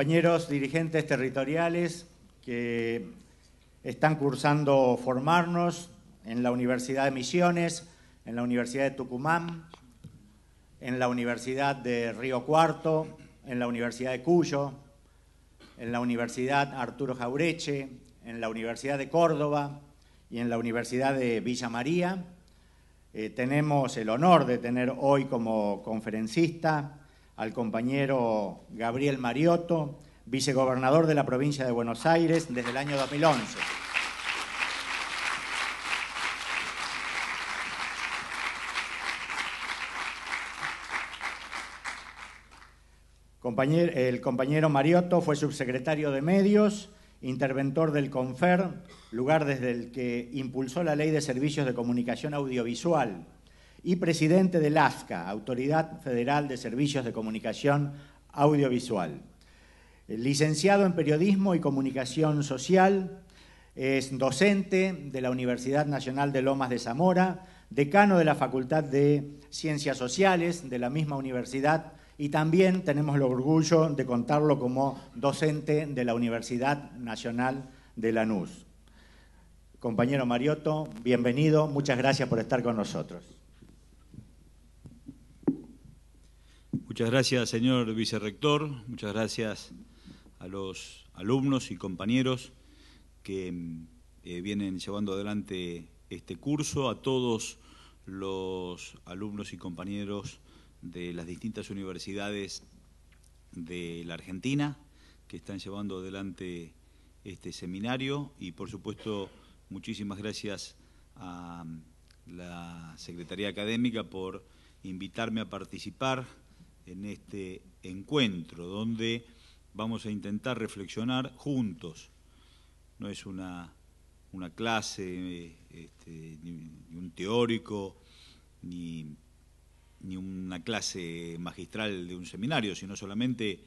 compañeros dirigentes territoriales que están cursando formarnos en la Universidad de Misiones, en la Universidad de Tucumán, en la Universidad de Río Cuarto, en la Universidad de Cuyo, en la Universidad Arturo Jaureche, en la Universidad de Córdoba y en la Universidad de Villa María. Tenemos el honor de tener hoy como conferencista al compañero Gabriel Mariotto, vicegobernador de la provincia de Buenos Aires desde el año 2011. El compañero Mariotto fue subsecretario de Medios, interventor del CONFER, lugar desde el que impulsó la Ley de Servicios de Comunicación Audiovisual, y presidente del AFCA, Autoridad Federal de Servicios de Comunicación Audiovisual. Licenciado en Periodismo y Comunicación Social, es docente de la Universidad Nacional de Lomas de Zamora, decano de la Facultad de Ciencias Sociales de la misma universidad, y también tenemos el orgullo de contarlo como docente de la Universidad Nacional de Lanús. Compañero Mariotto, bienvenido, muchas gracias por estar con nosotros. Muchas gracias, señor vicerrector, muchas gracias a los alumnos y compañeros que vienen llevando adelante este curso, a todos los alumnos y compañeros de las distintas universidades de la Argentina que están llevando adelante este seminario, y por supuesto muchísimas gracias a la Secretaría Académica por invitarme a participar en este encuentro donde vamos a intentar reflexionar juntos. No es una clase, ni un teórico, ni una clase magistral de un seminario, sino solamente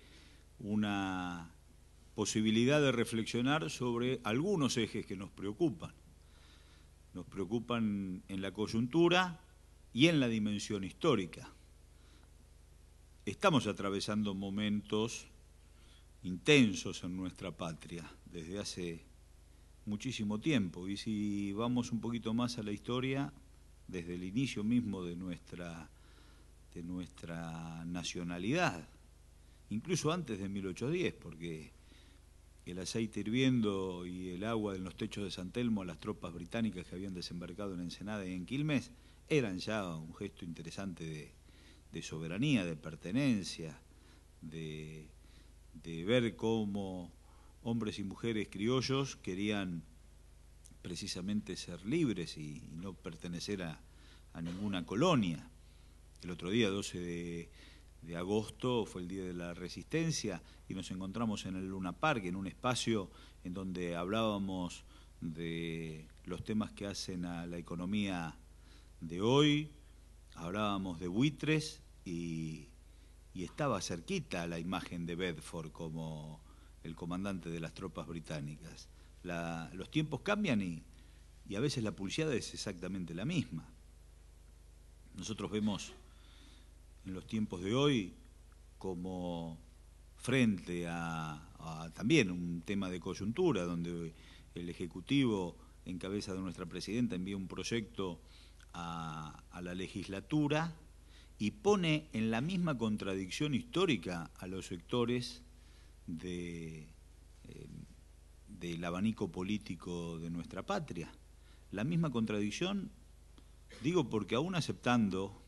una posibilidad de reflexionar sobre algunos ejes que nos preocupan. Nos preocupan en la coyuntura y en la dimensión histórica. Estamos atravesando momentos intensos en nuestra patria desde hace muchísimo tiempo, y si vamos un poquito más a la historia, desde el inicio mismo de nuestra nacionalidad, incluso antes de 1810, porque el aceite hirviendo y el agua en los techos de San Telmo a las tropas británicas que habían desembarcado en Ensenada y en Quilmes eran ya un gesto interesante de soberanía, de pertenencia, de ver cómo hombres y mujeres criollos querían precisamente ser libres y no pertenecer a ninguna colonia. El otro día, 12 de agosto, fue el Día de la Resistencia y nos encontramos en el Luna Park, en un espacio en donde hablábamos de los temas que hacen a la economía de hoy, hablábamos de buitres y estaba cerquita la imagen de Bedford como el comandante de las tropas británicas. Los tiempos cambian y a veces la pulseada es exactamente la misma. Nosotros vemos en los tiempos de hoy como frente a también un tema de coyuntura, donde el Ejecutivo, en cabeza de nuestra presidenta, envía un proyecto a la legislatura y pone en la misma contradicción histórica a los sectores del abanico político de nuestra patria. La misma contradicción, digo, porque aún aceptando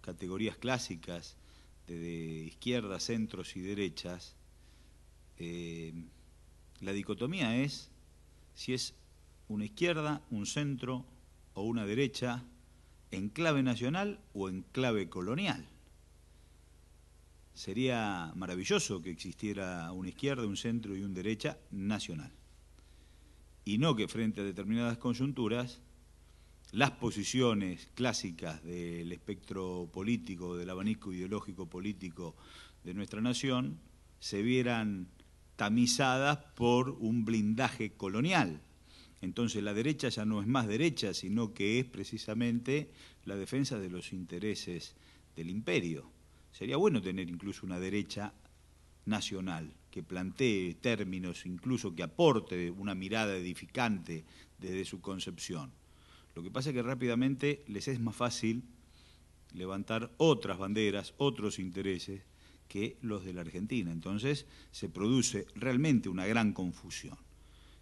categorías clásicas de izquierdas, centros y derechas, la dicotomía es si es una izquierda, un centro o una derecha en clave nacional o en clave colonial. Sería maravilloso que existiera una izquierda, un centro y una derecha nacional, y no que frente a determinadas coyunturas las posiciones clásicas del espectro político, del abanico ideológico político de nuestra nación, se vieran tamizadas por un blindaje colonial. Entonces la derecha ya no es más derecha, sino que es precisamente la defensa de los intereses del imperio. Sería bueno tener incluso una derecha nacional, que plantee términos, incluso que aporte una mirada edificante desde su concepción. Lo que pasa es que rápidamente les es más fácil levantar otras banderas, otros intereses que los de la Argentina. Entonces se produce realmente una gran confusión.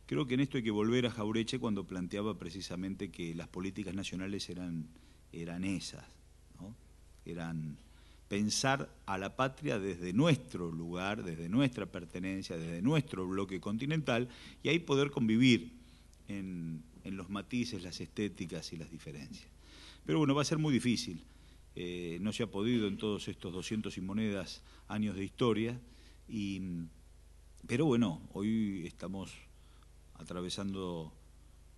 Creo que en esto hay que volver a Jauretche cuando planteaba precisamente que las políticas nacionales eran esas, ¿no? Eran pensar a la patria desde nuestro lugar, desde nuestra pertenencia, desde nuestro bloque continental, y ahí poder convivir en los matices, las estéticas y las diferencias. Pero bueno, va a ser muy difícil. No se ha podido en todos estos 200 y monedas años de historia, pero bueno, hoy estamos atravesando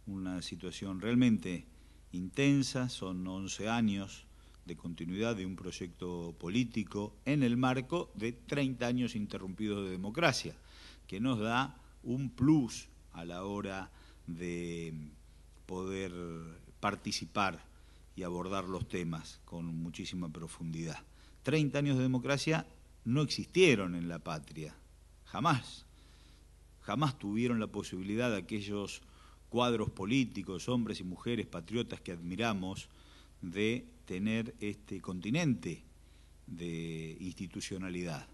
una situación realmente intensa, son 11 años de continuidad de un proyecto político en el marco de 30 años interrumpidos de democracia, que nos da un plus a la hora de poder participar y abordar los temas con muchísima profundidad. 30 años de democracia no existieron en la patria, jamás. Jamás tuvieron la posibilidad de aquellos cuadros políticos, hombres y mujeres patriotas que admiramos, de tener este continente de institucionalidad.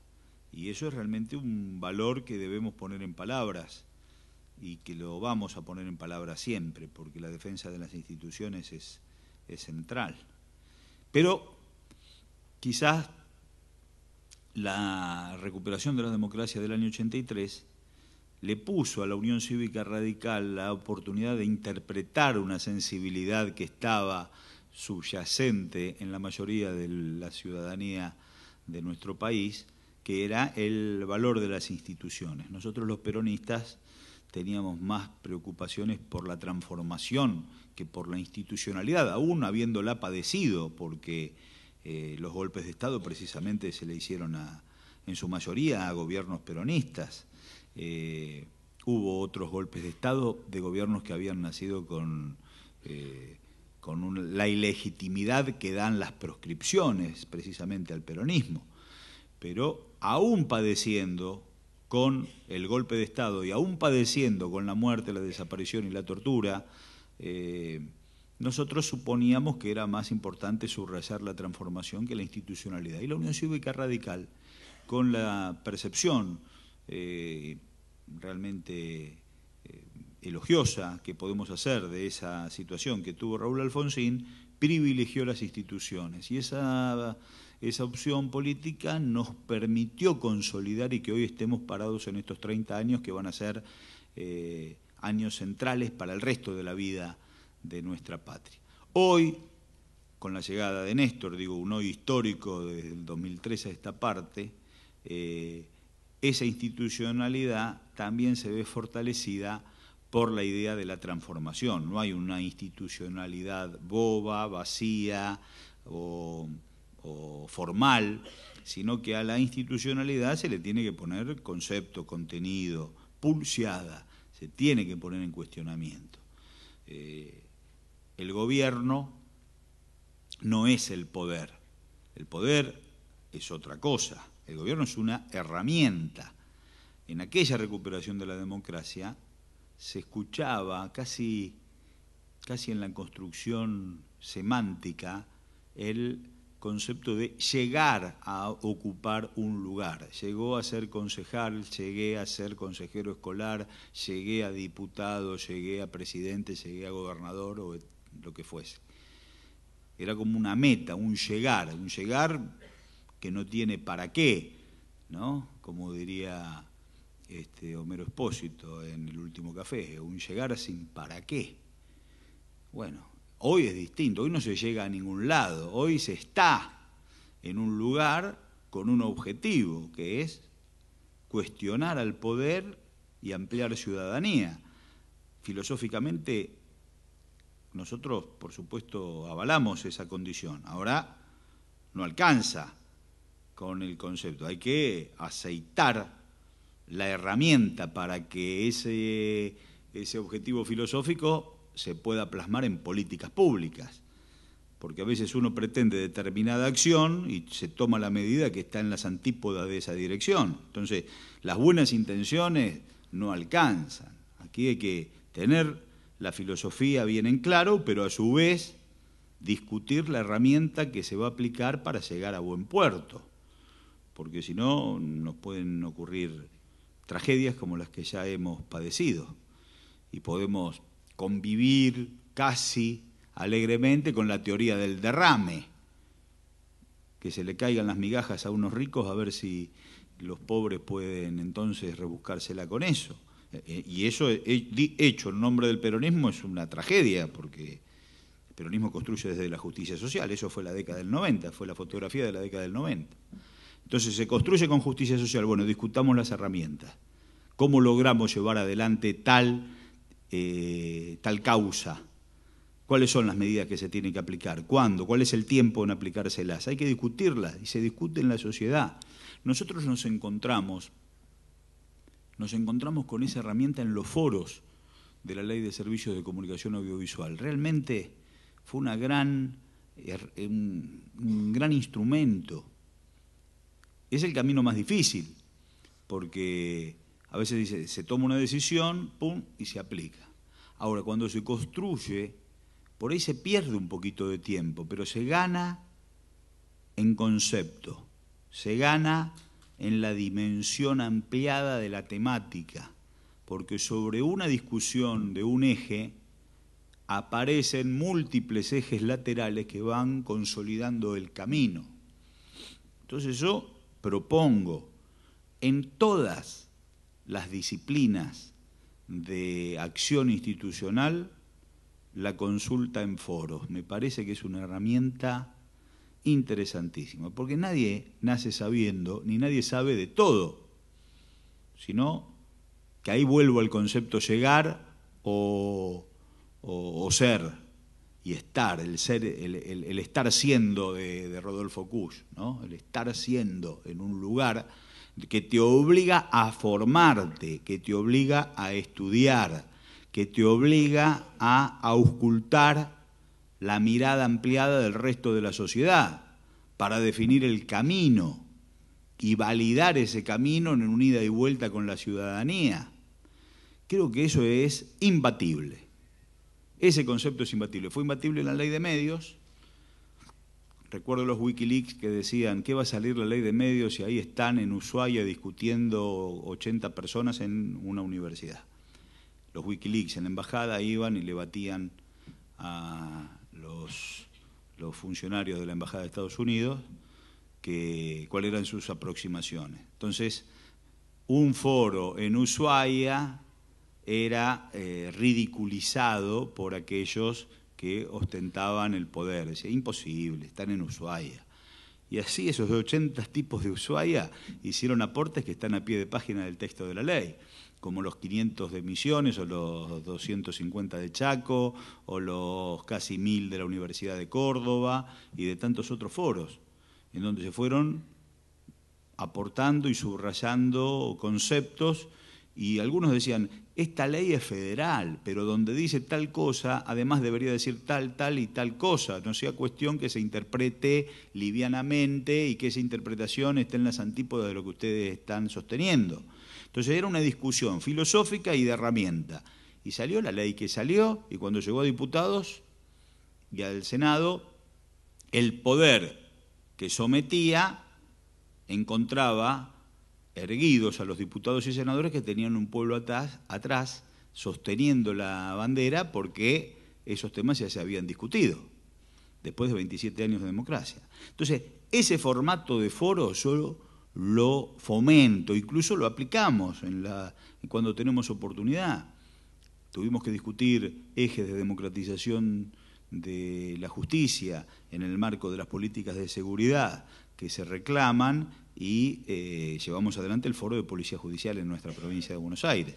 Y eso es realmente un valor que debemos poner en palabras y que lo vamos a poner en palabras siempre, porque la defensa de las instituciones es central. Pero quizás la recuperación de la democracia del año 83 le puso a la Unión Cívica Radical la oportunidad de interpretar una sensibilidad que estaba subyacente en la mayoría de la ciudadanía de nuestro país, que era el valor de las instituciones. Nosotros los peronistas teníamos más preocupaciones por la transformación que por la institucionalidad, aún habiéndola padecido, porque los golpes de Estado precisamente se le hicieron en su mayoría a gobiernos peronistas. Hubo otros golpes de Estado de gobiernos que habían nacido con la ilegitimidad que dan las proscripciones precisamente al peronismo. Pero aún padeciendo con el golpe de Estado y aún padeciendo con la muerte, la desaparición y la tortura, nosotros suponíamos que era más importante subrayar la transformación que la institucionalidad. Y la Unión Cívica Radical, con la percepción realmente elogiosa que podemos hacer de esa situación que tuvo Raúl Alfonsín, privilegió las instituciones. Y esa opción política nos permitió consolidar y que hoy estemos parados en estos 30 años que van a ser años centrales para el resto de la vida de nuestra patria. Hoy, con la llegada de Néstor, digo, un hoy histórico desde el 2003 a esta parte, esa institucionalidad también se ve fortalecida por la idea de la transformación. No hay una institucionalidad boba, vacía o formal, sino que a la institucionalidad se le tiene que poner concepto, contenido, pulseada, se tiene que poner en cuestionamiento. El gobierno no es el poder es otra cosa, el gobierno es una herramienta. En aquella recuperación de la democracia se escuchaba casi en la construcción semántica el concepto de llegar a ocupar un lugar. Llegó a ser concejal, llegué a ser consejero escolar, llegué a diputado, llegué a presidente, llegué a gobernador o lo que fuese. Era como una meta, un llegar que no tiene para qué, ¿no? Como diría Homero Expósito en El último café, un llegar sin para qué. Bueno, hoy es distinto, hoy no se llega a ningún lado, hoy se está en un lugar con un objetivo, que es cuestionar al poder y ampliar ciudadanía. Filosóficamente, nosotros, por supuesto, avalamos esa condición. Ahora no alcanza con el concepto, hay que aceitar la herramienta para que ese objetivo filosófico se pueda plasmar en políticas públicas. porque a veces uno pretende determinada acción y se toma la medida que está en las antípodas de esa dirección. Entonces, las buenas intenciones no alcanzan. Aquí hay que tener la filosofía bien en claro, pero a su vez discutir la herramienta que se va a aplicar para llegar a buen puerto, porque si no nos pueden ocurrir tragedias como las que ya hemos padecido y podemos convivir casi alegremente con la teoría del derrame, que se le caigan las migajas a unos ricos a ver si los pobres pueden entonces rebuscársela con eso. Y eso, hecho en nombre del peronismo, es una tragedia, porque el peronismo construye desde la justicia social. Eso fue la década del 90, fue la fotografía de la década del 90. Entonces se construye con justicia social. Bueno, discutamos las herramientas. ¿Cómo logramos llevar adelante tal causa? ¿Cuáles son las medidas que se tienen que aplicar? ¿Cuándo? ¿Cuál es el tiempo en aplicárselas? Hay que discutirlas y se discute en la sociedad. Nosotros nos encontramos con esa herramienta en los foros de la Ley de Servicios de Comunicación Audiovisual. Realmente fue un gran instrumento. Es el camino más difícil, porque a veces se toma una decisión, pum, y se aplica. Ahora, cuando se construye, por ahí se pierde un poquito de tiempo, pero se gana en concepto, se gana en la dimensión ampliada de la temática, porque sobre una discusión de un eje aparecen múltiples ejes laterales que van consolidando el camino. Entonces yo propongo en todas las disciplinas de acción institucional la consulta en foros. Me parece que es una herramienta interesantísima, porque nadie nace sabiendo, ni nadie sabe de todo, sino que ahí vuelvo al concepto llegar o ser y estar, el estar siendo de Rodolfo Kusch, ¿no? El estar siendo en un lugar que te obliga a formarte, que te obliga a estudiar, que te obliga a auscultar la mirada ampliada del resto de la sociedad para definir el camino y validar ese camino en una ida y vuelta con la ciudadanía. Creo que eso es imbatible. Ese concepto es imbatible. Fue imbatible en la ley de medios. Recuerdo los Wikileaks que decían, ¿qué va a salir la ley de medios? Y ahí están en Ushuaia discutiendo 80 personas en una universidad. Los Wikileaks en la embajada iban y le batían a los funcionarios de la embajada de Estados Unidos cuáles eran sus aproximaciones. Entonces, un foro en Ushuaia era ridiculizado por aquellos que ostentaban el poder. Decía, imposible, están en Ushuaia. Y así esos 80 tipos de Ushuaia hicieron aportes que están a pie de página del texto de la ley, como los 500 de Misiones, o los 250 de Chaco, o los casi 1000 de la Universidad de Córdoba, y de tantos otros foros, en donde se fueron aportando y subrayando conceptos, y algunos decían, esta ley es federal, pero donde dice tal cosa, además debería decir tal y tal cosa, no sea cuestión que se interprete livianamente y que esa interpretación esté en las antípodas de lo que ustedes están sosteniendo. Entonces era una discusión filosófica y de herramienta. Y salió la ley que salió, y cuando llegó a diputados y al Senado, el poder que sometía encontraba erguidos a los diputados y senadores que tenían un pueblo atrás sosteniendo la bandera, porque esos temas ya se habían discutido después de 27 años de democracia. Entonces, ese formato de foro yo lo fomento, incluso lo aplicamos cuando tenemos oportunidad. Tuvimos que discutir ejes de democratización de la justicia en el marco de las políticas de seguridad que se reclaman, y llevamos adelante el foro de policía judicial en nuestra provincia de Buenos Aires.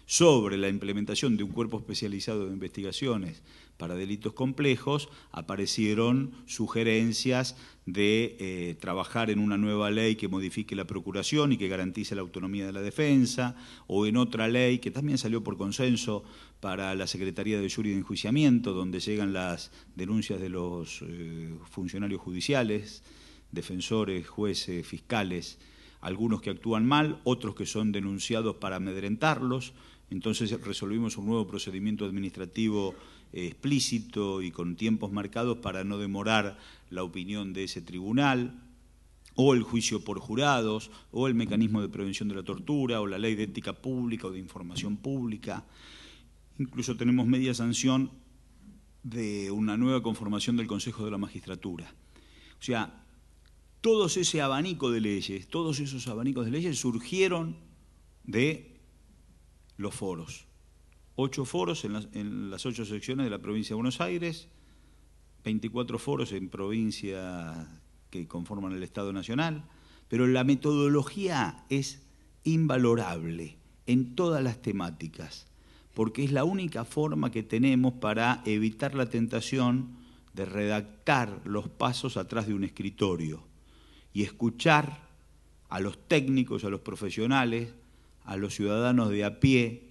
sobre la implementación de un cuerpo especializado de investigaciones para delitos complejos, aparecieron sugerencias de trabajar en una nueva ley que modifique la procuración y que garantice la autonomía de la defensa, o en otra ley que también salió por consenso para la Secretaría de Jury de Enjuiciamiento, donde llegan las denuncias de los funcionarios judiciales, defensores, jueces, fiscales, algunos que actúan mal, otros que son denunciados para amedrentarlos. Entonces resolvimos un nuevo procedimiento administrativo explícito y con tiempos marcados para no demorar la opinión de ese tribunal, o el juicio por jurados, o el mecanismo de prevención de la tortura, o la ley de ética pública o de información pública. Incluso tenemos media sanción de una nueva conformación del Consejo de la Magistratura. O sea, todos esos abanicos de leyes surgieron de los foros. 8 foros en las 8 secciones de la provincia de Buenos Aires, 24 foros en provincias que conforman el Estado Nacional, pero la metodología es invalorable en todas las temáticas, porque es la única forma que tenemos para evitar la tentación de redactar los pasos atrás de un escritorio y escuchar a los técnicos, a los profesionales, a los ciudadanos de a pie,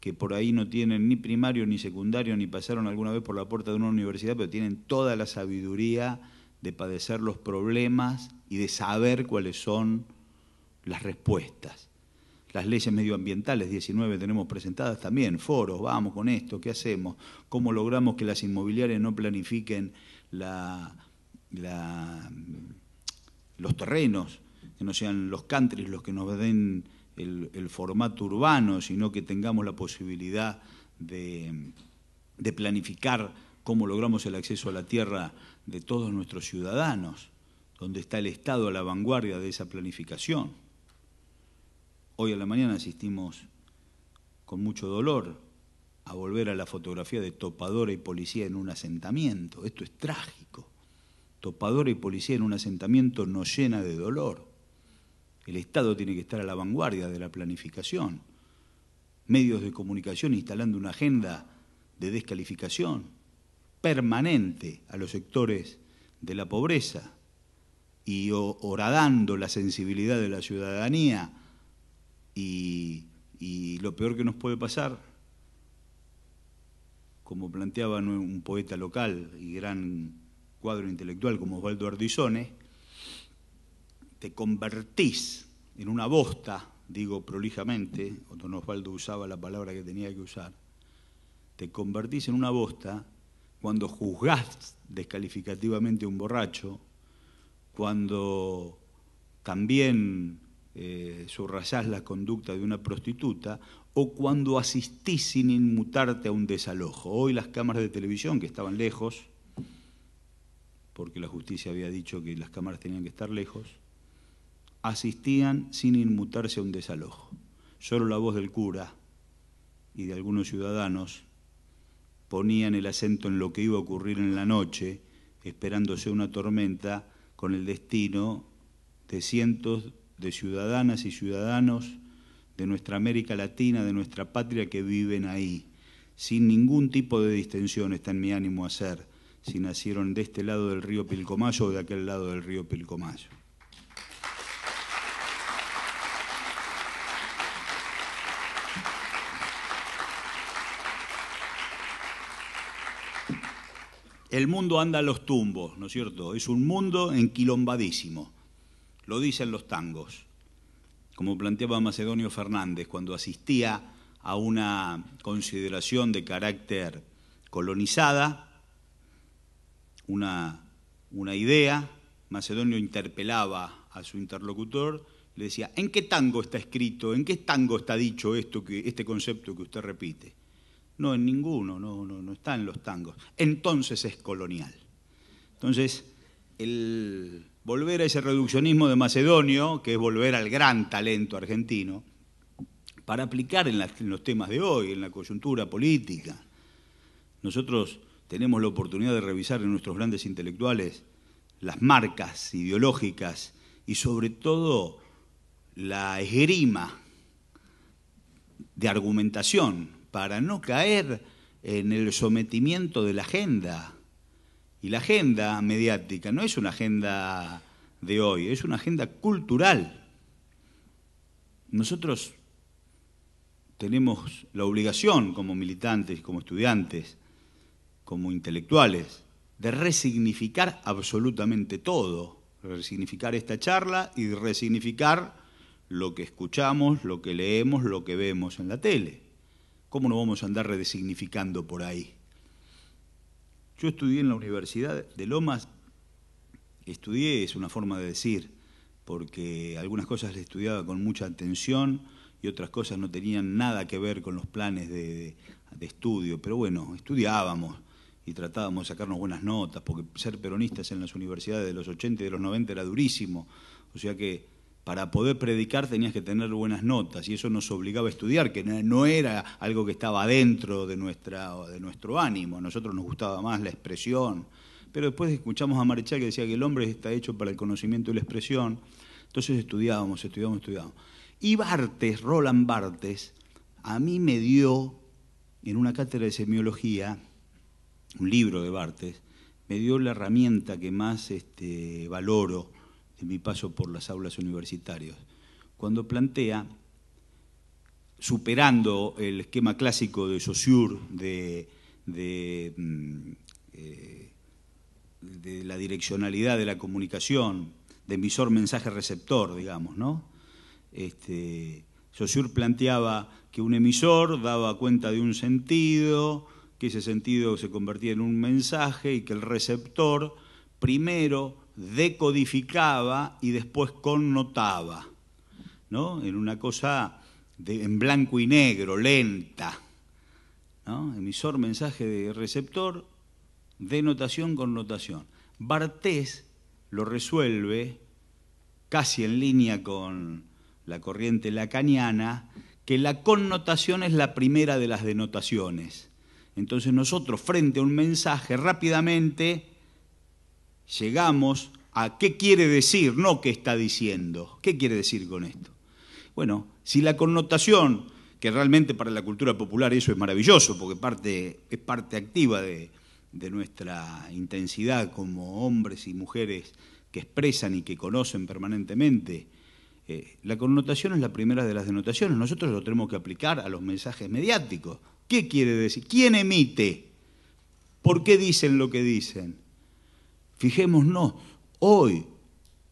que por ahí no tienen ni primario ni secundario, ni pasaron alguna vez por la puerta de una universidad, pero tienen toda la sabiduría de padecer los problemas y de saber cuáles son las respuestas. Las leyes medioambientales, 19 tenemos presentadas también, foros, vamos con esto, ¿qué hacemos? ¿Cómo logramos que las inmobiliarias no planifiquen los terrenos, que no sean los countries los que nos den el formato urbano, sino que tengamos la posibilidad de planificar cómo logramos el acceso a la tierra de todos nuestros ciudadanos, donde está el Estado a la vanguardia de esa planificación? Hoy a la mañana asistimos con mucho dolor a volver a la fotografía de topadora y policía en un asentamiento. Esto es trágico. Topadora y policía en un asentamiento nos llena de dolor. El Estado tiene que estar a la vanguardia de la planificación. Medios de comunicación instalando una agenda de descalificación permanente a los sectores de la pobreza y horadando la sensibilidad de la ciudadanía. Y lo peor que nos puede pasar, como planteaba un poeta local y gran cuadro intelectual como Osvaldo Ardizone, te convertís en una bosta, digo prolijamente, don Osvaldo usaba la palabra que tenía que usar, te convertís en una bosta cuando juzgás descalificativamente a un borracho, cuando también subrayás la conducta de una prostituta, o cuando asistís sin inmutarte a un desalojo. Hoy las cámaras de televisión, que estaban lejos, porque la justicia había dicho que las cámaras tenían que estar lejos, asistían sin inmutarse a un desalojo. Solo la voz del cura y de algunos ciudadanos ponían el acento en lo que iba a ocurrir en la noche, esperándose una tormenta con el destino de cientos de ciudadanas y ciudadanos de nuestra América Latina, de nuestra patria, que viven ahí, sin ningún tipo de distensión, está en mi ánimo hacer, si nacieron de este lado del río Pilcomayo o de aquel lado del río Pilcomayo. El mundo anda a los tumbos, ¿no es cierto? Es un mundo enquilombadísimo, lo dicen los tangos, como planteaba Macedonio Fernández cuando asistía a una consideración de carácter colonizada, una idea. Macedonio interpelaba a su interlocutor, le decía: ¿en qué tango está escrito, en qué tango está dicho este concepto que usted repite? No, en ninguno, no está en los tangos. Entonces es colonial. Entonces, el volver a ese reduccionismo de Macedonio, que es volver al gran talento argentino, para aplicar en los temas de hoy, en la coyuntura política. Nosotros tenemos la oportunidad de revisar en nuestros grandes intelectuales las marcas ideológicas y sobre todo la esgrima de argumentación, para no caer en el sometimiento de la agenda. Y la agenda mediática no es una agenda de hoy, es una agenda cultural. Nosotros tenemos la obligación como militantes, como estudiantes, como intelectuales, de resignificar absolutamente todo, resignificar esta charla y resignificar lo que escuchamos, lo que leemos, lo que vemos en la tele. ¿Cómo no vamos a andar resignificando por ahí? Yo estudié en la Universidad de Lomas, estudié, es una forma de decir, porque algunas cosas las estudiaba con mucha atención y otras cosas no tenían nada que ver con los planes de estudio, pero bueno, estudiábamos y tratábamos de sacarnos buenas notas, porque ser peronistas en las universidades de los 80 y de los 90 era durísimo, o sea que para poder predicar tenías que tener buenas notas y eso nos obligaba a estudiar, que no era algo que estaba dentro de nuestro ánimo. A nosotros nos gustaba más la expresión, pero después escuchamos a Marechal que decía que el hombre está hecho para el conocimiento y la expresión, entonces estudiábamos. Y Barthes, Roland Barthes, a mí me dio, en una cátedra de semiología, un libro de Barthes, me dio la herramienta que más valoro en mi paso por las aulas universitarias, cuando plantea, superando el esquema clásico de Saussure, de la direccionalidad de la comunicación, de emisor-mensaje-receptor, digamos, ¿no? Saussure planteaba que un emisor daba cuenta de un sentido, que ese sentido se convertía en un mensaje y que el receptor primero decodificaba y después connotaba, ¿no? En una cosa en blanco y negro, lenta, ¿no? Emisor, mensaje de receptor, denotación, connotación. Barthes lo resuelve casi en línea con la corriente lacaniana, que la connotación es la primera de las denotaciones. Entonces nosotros, frente a un mensaje, rápidamente llegamos a qué quiere decir, no qué está diciendo. ¿Qué quiere decir con esto? Bueno, si la connotación, que realmente para la cultura popular eso es maravilloso, porque es parte activa de nuestra intensidad como hombres y mujeres que expresan y que conocen permanentemente, la connotación es la primera de las denotaciones. Nosotros lo tenemos que aplicar a los mensajes mediáticos. ¿Qué quiere decir? ¿Quién emite? ¿Por qué dicen lo que dicen? Fijémonos, hoy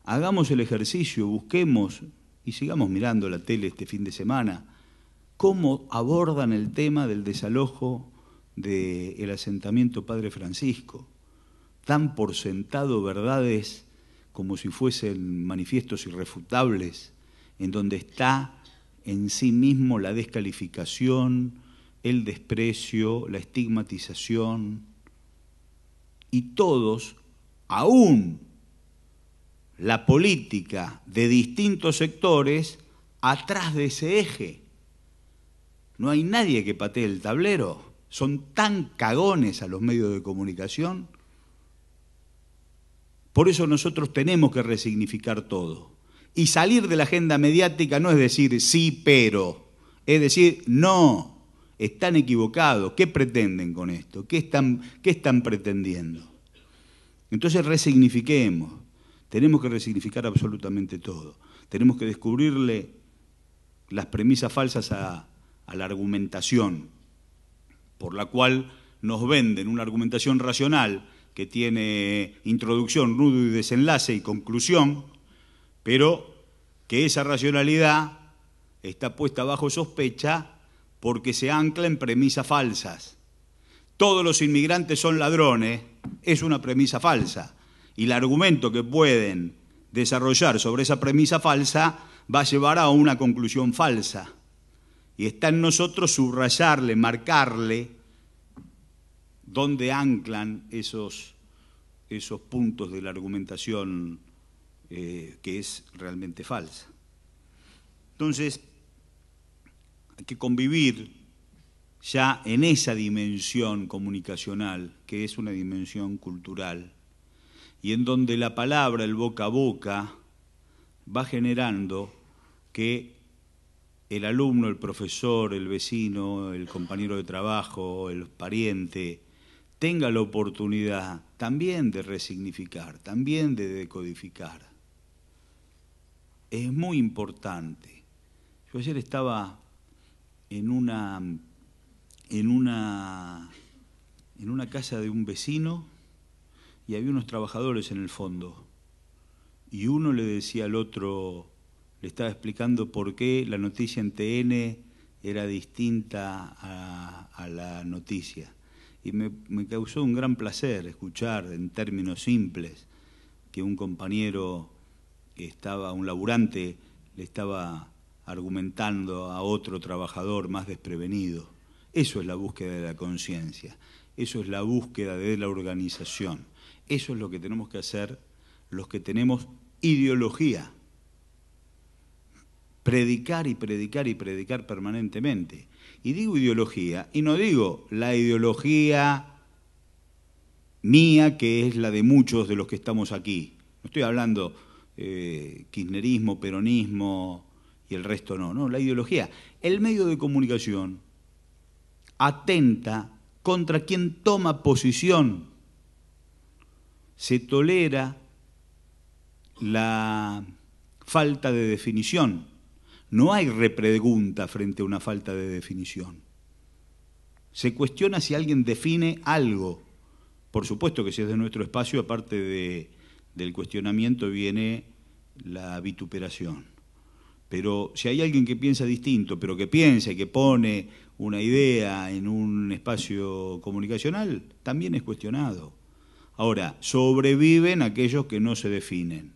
hagamos el ejercicio, busquemos y sigamos mirando la tele este fin de semana, cómo abordan el tema del desalojo del asentamiento Padre Francisco. Dan por sentado verdades como si fuesen manifiestos irrefutables, en donde está en sí mismo la descalificación, el desprecio, la estigmatización, y todos, aún la política de distintos sectores, atrás de ese eje. No hay nadie que patee el tablero. Son tan cagones a los medios de comunicación. Por eso nosotros tenemos que resignificar todo. Y salir de la agenda mediática no es decir sí, pero. Es decir, no, están equivocados. ¿Qué pretenden con esto? ¿Qué están pretendiendo? Entonces resignifiquemos. Tenemos que resignificar absolutamente todo. Tenemos que descubrirle las premisas falsas a la argumentación, por la cual nos venden una argumentación racional que tiene introducción, nudo y desenlace y conclusión, pero que esa racionalidad está puesta bajo sospecha porque se ancla en premisas falsas. Todos los inmigrantes son ladrones, es una premisa falsa. Y el argumento que pueden desarrollar sobre esa premisa falsa va a llevar a una conclusión falsa. Y está en nosotros subrayarle, marcarle dónde anclan esos puntos de la argumentación que es realmente falsa. Entonces, hay que convivir ya en esa dimensión comunicacional, que es una dimensión cultural, y en donde la palabra, el boca a boca, va generando que el alumno, el profesor, el vecino, el compañero de trabajo, el pariente, tenga la oportunidad también de resignificar, también de decodificar. Es muy importante. Yo ayer estaba en una casa de un vecino y había unos trabajadores en el fondo. Y uno le decía al otro, le estaba explicando por qué la noticia en TN era distinta a la noticia. Y me causó un gran placer escuchar en términos simples que un compañero un laburante, le estaba argumentando a otro trabajador más desprevenido. Eso es la búsqueda de la conciencia, eso es la búsqueda de la organización, eso es lo que tenemos que hacer los que tenemos ideología. Predicar y predicar y predicar permanentemente. Y digo ideología, y no digo la ideología mía, que es la de muchos de los que estamos aquí. No estoy hablando kirchnerismo, peronismo y el resto no, la ideología. El medio de comunicación atenta contra quien toma posición. Se tolera la falta de definición. No hay repregunta frente a una falta de definición. Se cuestiona si alguien define algo. Por supuesto que si es de nuestro espacio, aparte del cuestionamiento, viene la vituperación. Pero si hay alguien que piensa distinto, pero que piensa y que pone una idea en un espacio comunicacional, también es cuestionado. Ahora, sobreviven aquellos que no se definen.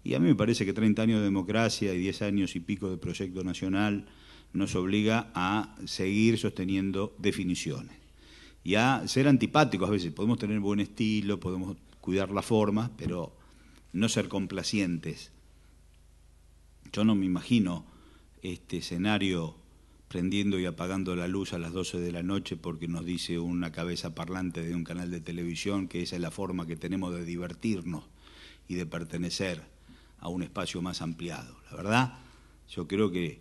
Y a mí me parece que 30 años de democracia y 10 años y pico de proyecto nacional nos obliga a seguir sosteniendo definiciones. Y a ser antipáticos a veces. Podemos tener buen estilo, podemos cuidar las formas, pero no ser complacientes. Yo no me imagino este escenario prendiendo y apagando la luz a las 12 de la noche porque nos dice una cabeza parlante de un canal de televisión que esa es la forma que tenemos de divertirnos y de pertenecer a un espacio más ampliado. La verdad, yo creo que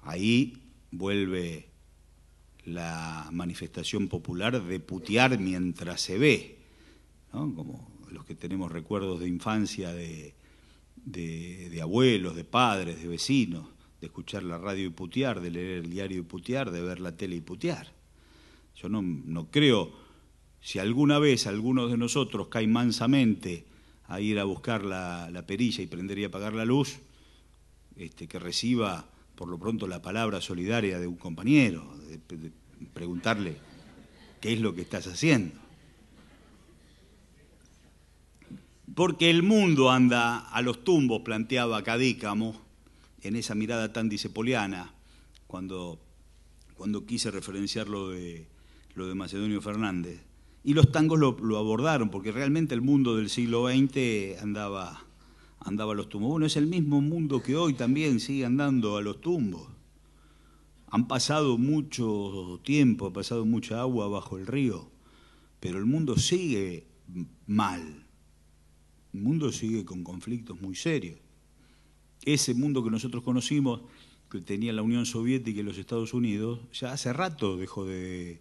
ahí vuelve la manifestación popular de putear mientras se ve, ¿no? Como los que tenemos recuerdos de infancia de abuelos, de padres, de vecinos, de escuchar la radio y putear, de leer el diario y putear, de ver la tele y putear. Yo no creo, si alguna vez algunos de nosotros cae mansamente a ir a buscar la perilla y prender y apagar la luz, que reciba por lo pronto la palabra solidaria de un compañero, de preguntarle qué es lo que estás haciendo. Porque el mundo anda a los tumbos, planteaba Cadícamo, en esa mirada tan disepoliana, cuando quise referenciar lo de Macedonio Fernández. Y los tangos lo abordaron, porque realmente el mundo del siglo XX andaba a los tumbos. Bueno, es el mismo mundo que hoy también sigue andando a los tumbos. Han pasado mucho tiempo, ha pasado mucha agua bajo el río, pero el mundo sigue mal. El mundo sigue con conflictos muy serios. Ese mundo que nosotros conocimos, que tenía la Unión Soviética y los Estados Unidos, ya hace rato dejó de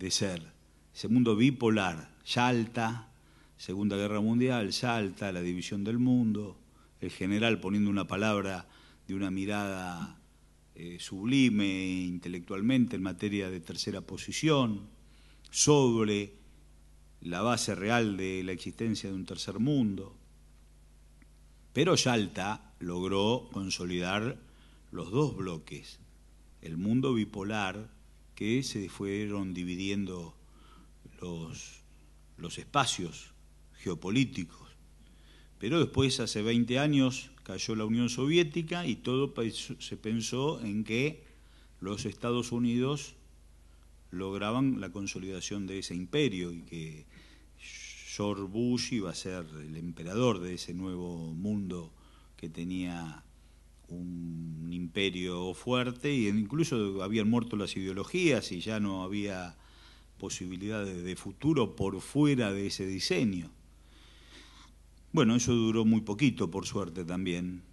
ser. Ese mundo bipolar, Yalta, Segunda Guerra Mundial, Yalta, la división del mundo, el general poniendo una palabra de una mirada sublime intelectualmente en materia de tercera posición, sobre la base real de la existencia de un tercer mundo. Pero Yalta logró consolidar los dos bloques, el mundo bipolar, que se fueron dividiendo los espacios geopolíticos. Pero después, hace 20 años, cayó la Unión Soviética y todo se pensó en que los Estados Unidos lograban la consolidación de ese imperio y que George Bush iba a ser el emperador de ese nuevo mundo que tenía un imperio fuerte, y incluso habían muerto las ideologías y ya no había posibilidades de futuro por fuera de ese diseño. Bueno, eso duró muy poquito, por suerte también.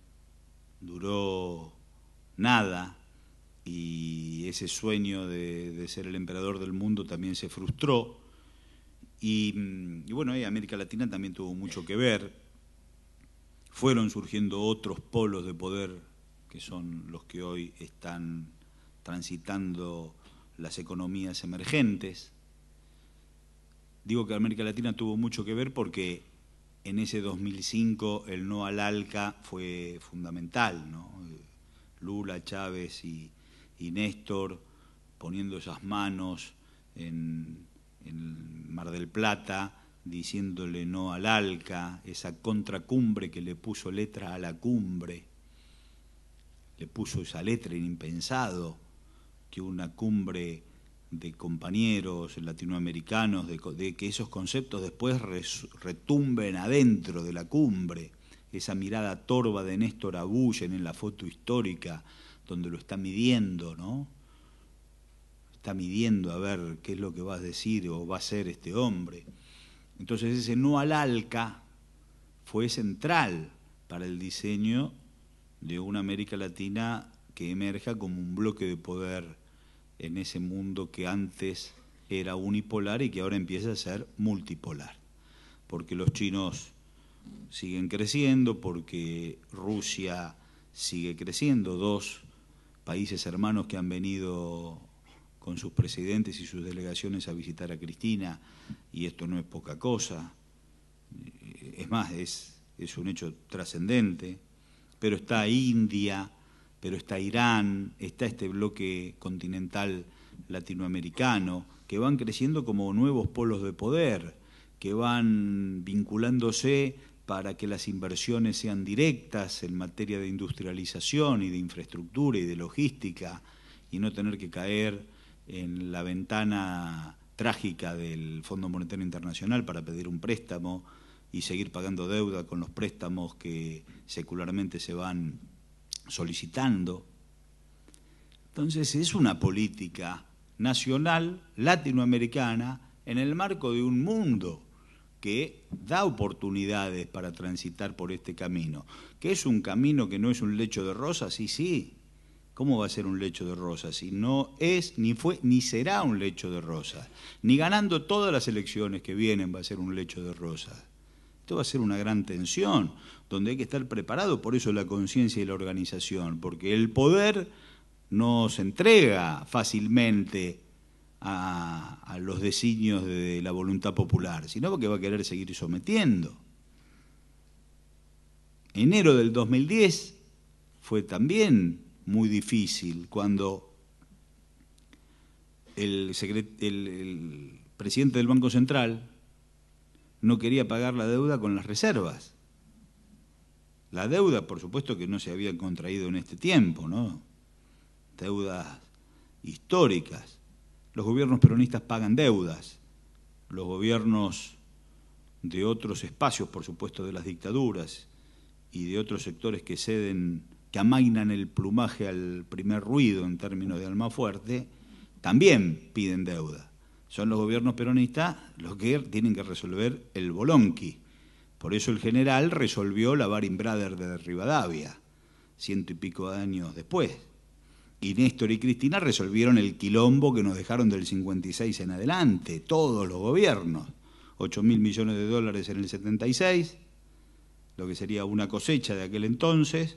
Duró nada, y ese sueño de ser el emperador del mundo también se frustró. Y bueno, ahí América Latina también tuvo mucho que ver. Fueron surgiendo otros polos de poder que son los que hoy están transitando las economías emergentes. Digo que América Latina tuvo mucho que ver porque en ese 2005 el no al ALCA fue fundamental, ¿no? Lula, Chávez y Néstor poniendo esas manos en Mar del Plata, diciéndole no al ALCA, esa contracumbre que le puso letra a la cumbre, le puso esa letra, impensado que una cumbre de compañeros latinoamericanos, de que esos conceptos después retumben adentro de la cumbre, esa mirada torva de Néstor Abuyen en la foto histórica, donde lo está midiendo, ¿no? Está midiendo a ver qué es lo que va a decir o va a hacer este hombre. Entonces ese no al ALCA fue central para el diseño de una América Latina que emerja como un bloque de poder en ese mundo que antes era unipolar y que ahora empieza a ser multipolar. Porque los chinos siguen creciendo, porque Rusia sigue creciendo, dos países hermanos que han venido con sus presidentes y sus delegaciones a visitar a Cristina, y esto no es poca cosa, es más, es un hecho trascendente, pero está India, pero está Irán, está este bloque continental latinoamericano, que van creciendo como nuevos polos de poder, que van vinculándose para que las inversiones sean directas en materia de industrialización y de infraestructura y de logística, y no tener que caer en la ventana trágica del Fondo Monetario Internacional para pedir un préstamo y seguir pagando deuda con los préstamos que secularmente se van solicitando. Entonces es una política nacional latinoamericana en el marco de un mundo que da oportunidades para transitar por este camino, que es un camino que no es un lecho de rosas, sí. ¿Cómo va a ser un lecho de rosas? Si no es, ni fue, ni será un lecho de rosas. Ni ganando todas las elecciones que vienen va a ser un lecho de rosas. Esto va a ser una gran tensión, donde hay que estar preparado, por eso la conciencia y la organización, porque el poder no se entrega fácilmente a los designios de la voluntad popular, sino que va a querer seguir sometiendo. Enero del 2010 fue también muy difícil cuando el presidente del Banco Central no quería pagar la deuda con las reservas. La deuda, por supuesto, que no se había contraído en este tiempo, ¿no? Deudas históricas. Los gobiernos peronistas pagan deudas. Los gobiernos de otros espacios, por supuesto, de las dictaduras y de otros sectores que ceden, que amainan el plumaje al primer ruido en términos de Almafuerte, también piden deuda. Son los gobiernos peronistas los que tienen que resolver el bolonqui. Por eso el general resolvió la Baring Brothers de Rivadavia, 100 y pico de años después. Y Néstor y Cristina resolvieron el quilombo que nos dejaron del 56 en adelante, todos los gobiernos. 8.000 millones de dólares en el 76, lo que sería una cosecha de aquel entonces,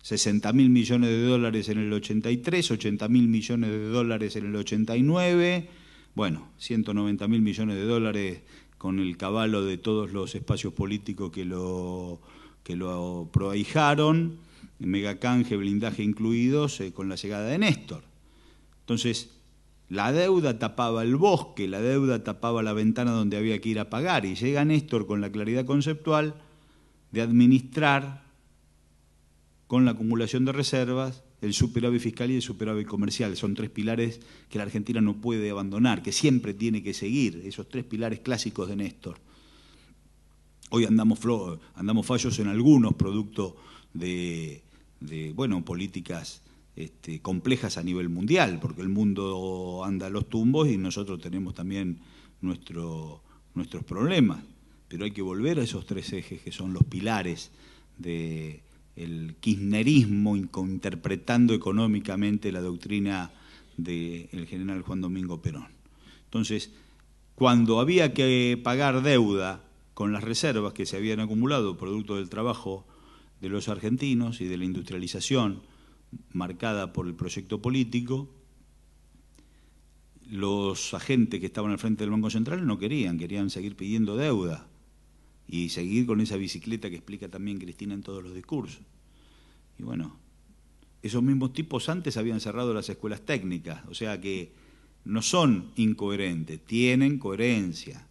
60.000 millones de dólares en el 83, 80.000 millones de dólares en el 89, bueno, 190.000 millones de dólares con el caballo de todos los espacios políticos que lo proahijaron, megacanje, blindaje incluidos, con la llegada de Néstor. Entonces, la deuda tapaba el bosque, la deuda tapaba la ventana donde había que ir a pagar, y llega Néstor con la claridad conceptual de administrar con la acumulación de reservas el superávit fiscal y el superávit comercial. Son tres pilares que la Argentina no puede abandonar, que siempre tiene que seguir, esos tres pilares clásicos de Néstor. Hoy andamos fallos en algunos, producto de políticas complejas a nivel mundial, porque el mundo anda a los tumbos y nosotros tenemos también nuestros problemas. Pero hay que volver a esos tres ejes que son los pilares de el kirchnerismo interpretando económicamente la doctrina del general Juan Domingo Perón. Entonces, cuando había que pagar deuda con las reservas que se habían acumulado producto del trabajo de los argentinos y de la industrialización marcada por el proyecto político, los agentes que estaban al frente del Banco Central no querían seguir pidiendo deuda y seguir con esa bicicleta que explica también Cristina en todos los discursos. Y bueno, esos mismos tipos antes habían cerrado las escuelas técnicas, o sea que no son incoherentes, tienen coherencia.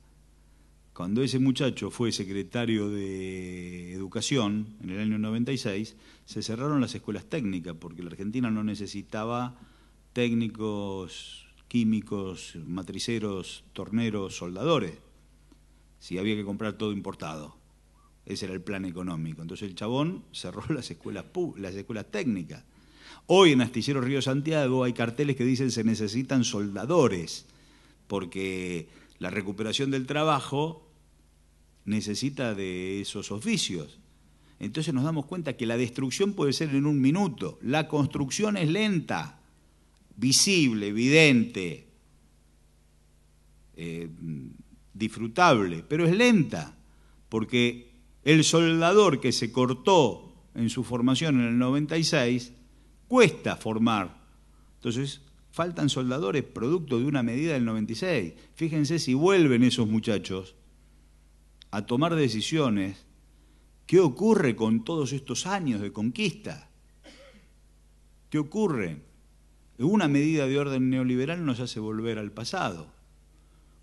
Cuando ese muchacho fue secretario de Educación en el año 96, se cerraron las escuelas técnicas porque la Argentina no necesitaba técnicos, químicos, matriceros, torneros, soldadores. Si había que comprar todo importado. Ese era el plan económico. Entonces el chabón cerró las escuelas técnicas. Hoy en Astillero Río Santiago hay carteles que dicen se necesitan soldadores, porque la recuperación del trabajo necesita de esos oficios. Entonces nos damos cuenta que la destrucción puede ser en un minuto. La construcción es lenta, visible, evidente, disfrutable, pero es lenta, porque el soldador que se cortó en su formación en el 96 cuesta formar. Entonces faltan soldadores producto de una medida del 96. Fíjense si vuelven esos muchachos a tomar decisiones. ¿Qué ocurre con todos estos años de conquista? ¿Qué ocurre? Una medida de orden neoliberal nos hace volver al pasado,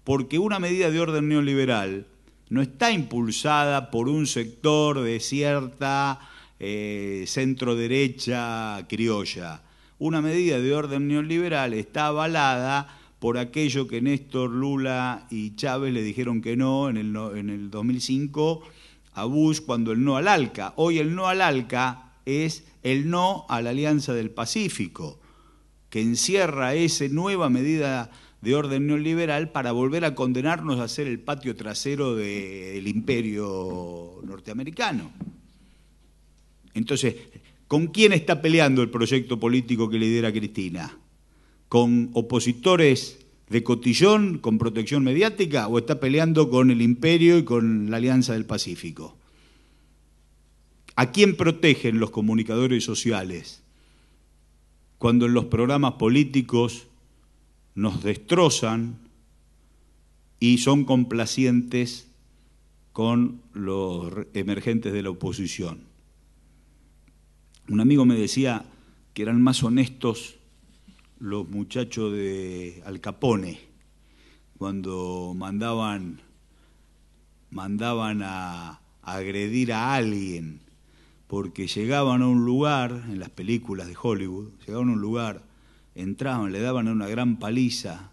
porque una medida de orden neoliberal no está impulsada por un sector de cierta centro-derecha criolla. Una medida de orden neoliberal está avalada por aquello que Néstor, Lula y Chávez le dijeron que no en el 2005 a Bush cuando el no al ALCA. Hoy el no al ALCA es el no a la Alianza del Pacífico, que encierra esa nueva medida de orden neoliberal para volver a condenarnos a ser el patio trasero del imperio norteamericano. Entonces, ¿con quién está peleando el proyecto político que lidera Cristina? ¿Con opositores de cotillón, con protección mediática, o está peleando con el imperio y con la Alianza del Pacífico? ¿A quién protegen los comunicadores sociales cuando en los programas políticos nos destrozan y son complacientes con los emergentes de la oposición? Un amigo me decía que eran más honestos los muchachos de Al Capone cuando mandaban a agredir a alguien, porque llegaban a un lugar, en las películas de Hollywood, llegaban a un lugar, entraban, le daban una gran paliza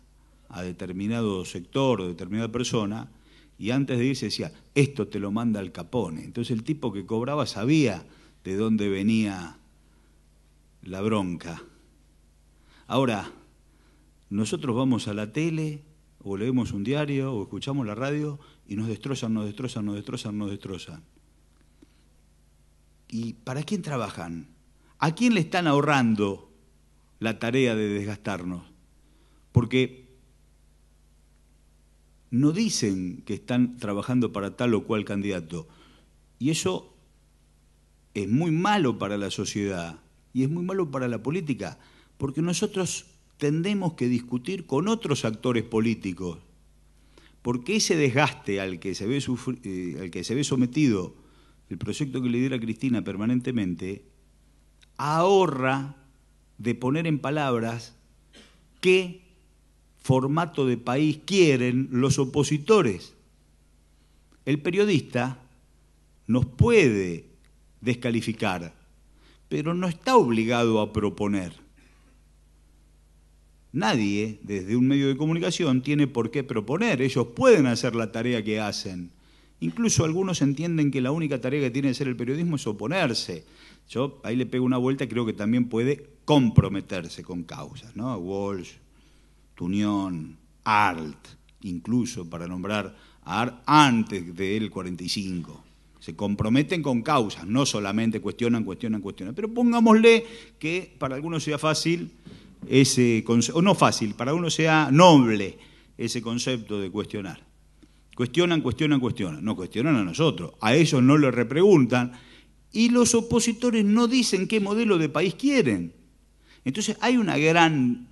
a determinado sector o determinada persona, y antes de irse decía, esto te lo manda Al Capone. Entonces el tipo que cobraba sabía de dónde venía la bronca. Ahora, nosotros vamos a la tele, o leemos un diario, o escuchamos la radio, y nos destrozan. ¿Y para quién trabajan? ¿A quién le están ahorrando la tarea de desgastarnos? Porque no dicen que están trabajando para tal o cual candidato. Y eso es muy malo para la sociedad y es muy malo para la política, porque nosotros tendemos que discutir con otros actores políticos, porque ese desgaste al que se ve sometido el proyecto que lidera Cristina permanentemente, ahorra de poner en palabras qué formato de país quieren los opositores. El periodista nos puede descalificar, pero no está obligado a proponer. Nadie, desde un medio de comunicación, tiene por qué proponer. Ellos pueden hacer la tarea que hacen. Incluso algunos entienden que la única tarea que tiene que hacer el periodismo es oponerse. Yo ahí le pego una vuelta, creo que también puede comprometerse con causas, ¿no? Walsh, Tunión, Arlt, incluso para nombrar a Arlt antes del 45. se comprometen con causas, no solamente cuestionan. Pero pongámosle que para algunos sea fácil ese concepto, o no fácil, para algunos sea noble ese concepto de cuestionar. Cuestionan, no cuestionan a nosotros, a ellos no les repreguntan, y los opositores no dicen qué modelo de país quieren. Entonces hay una gran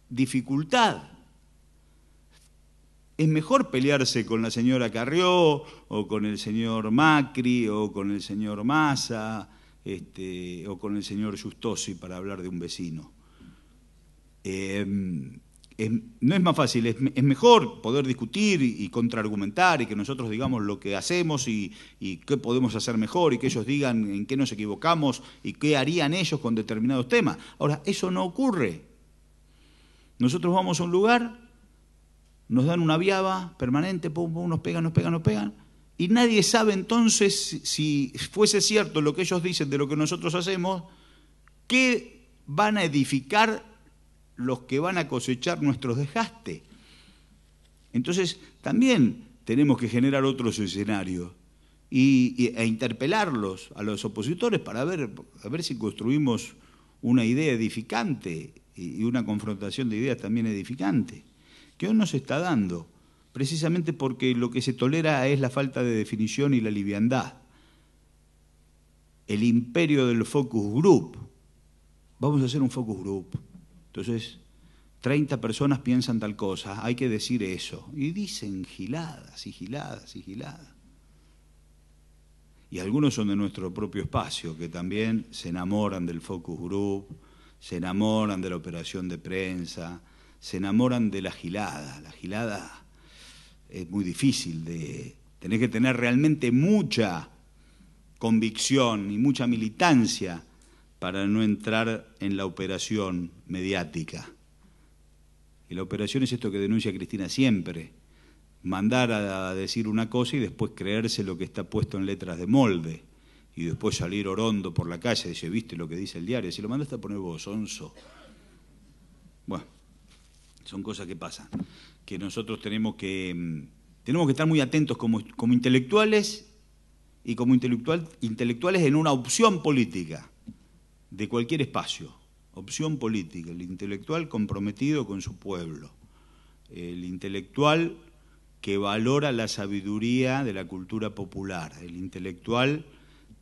dificultad. Es mejor pelearse con la señora Carrió, o con el señor Macri, o con el señor Massa, o con el señor Giustosi, para hablar de un vecino. No es más fácil, es mejor poder discutir y contraargumentar y que nosotros digamos lo que hacemos y qué podemos hacer mejor y que ellos digan en qué nos equivocamos y qué harían ellos con determinados temas. Ahora, eso no ocurre. Nosotros vamos a un lugar, nos dan una viaba permanente, pum, pum, nos pegan, y nadie sabe entonces, si fuese cierto lo que ellos dicen de lo que nosotros hacemos, qué van a edificar los que van a cosechar nuestros desgastes. Entonces, también tenemos que generar otros escenarios e interpelarlos a los opositores para ver si construimos una idea edificante y una confrontación de ideas también edificante, que hoy no se está dando, precisamente porque lo que se tolera es la falta de definición y la liviandad. El imperio del focus group. Vamos a hacer un focus group. Entonces, 30 personas piensan tal cosa, hay que decir eso. Y dicen giladas. Y algunos son de nuestro propio espacio, que también se enamoran del focus group, se enamoran de la operación de prensa, se enamoran de la gilada. La gilada es muy difícil tenés que tener realmente mucha convicción y mucha militancia para no entrar en la operación mediática. Y la operación es esto que denuncia Cristina siempre, mandar a decir una cosa y después creerse lo que está puesto en letras de molde, y después salir orondo por la calle y decir, ¿viste lo que dice el diario? Si lo mandaste a poner vos, sonso. Bueno, son cosas que pasan, que nosotros tenemos que estar muy atentos como intelectuales y como intelectuales en una opción política de cualquier espacio, opción política, el intelectual comprometido con su pueblo, el intelectual que valora la sabiduría de la cultura popular, el intelectual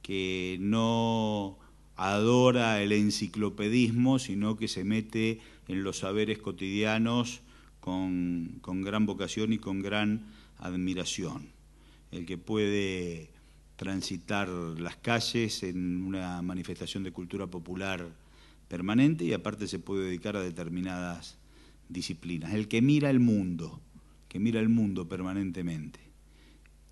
que no adora el enciclopedismo, sino que se mete en los saberes cotidianos con gran vocación y con gran admiración, el que puede transitar las calles en una manifestación de cultura popular permanente y aparte se puede dedicar a determinadas disciplinas. El que mira el mundo permanentemente,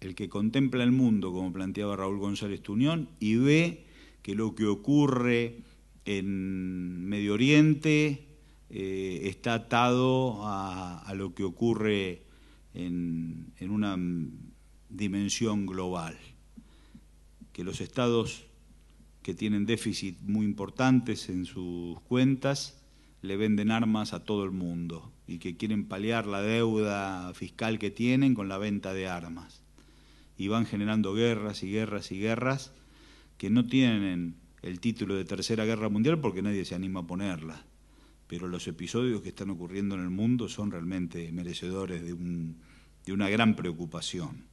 el que contempla el mundo, como planteaba Raúl González Tuñón, y ve que lo que ocurre en Medio Oriente está atado a lo que ocurre en una dimensión global, que los estados que tienen déficit muy importantes en sus cuentas le venden armas a todo el mundo y que quieren paliar la deuda fiscal que tienen con la venta de armas. Y van generando guerras que no tienen el título de Tercera Guerra Mundial porque nadie se anima a ponerla. Pero los episodios que están ocurriendo en el mundo son realmente merecedores de una gran preocupación.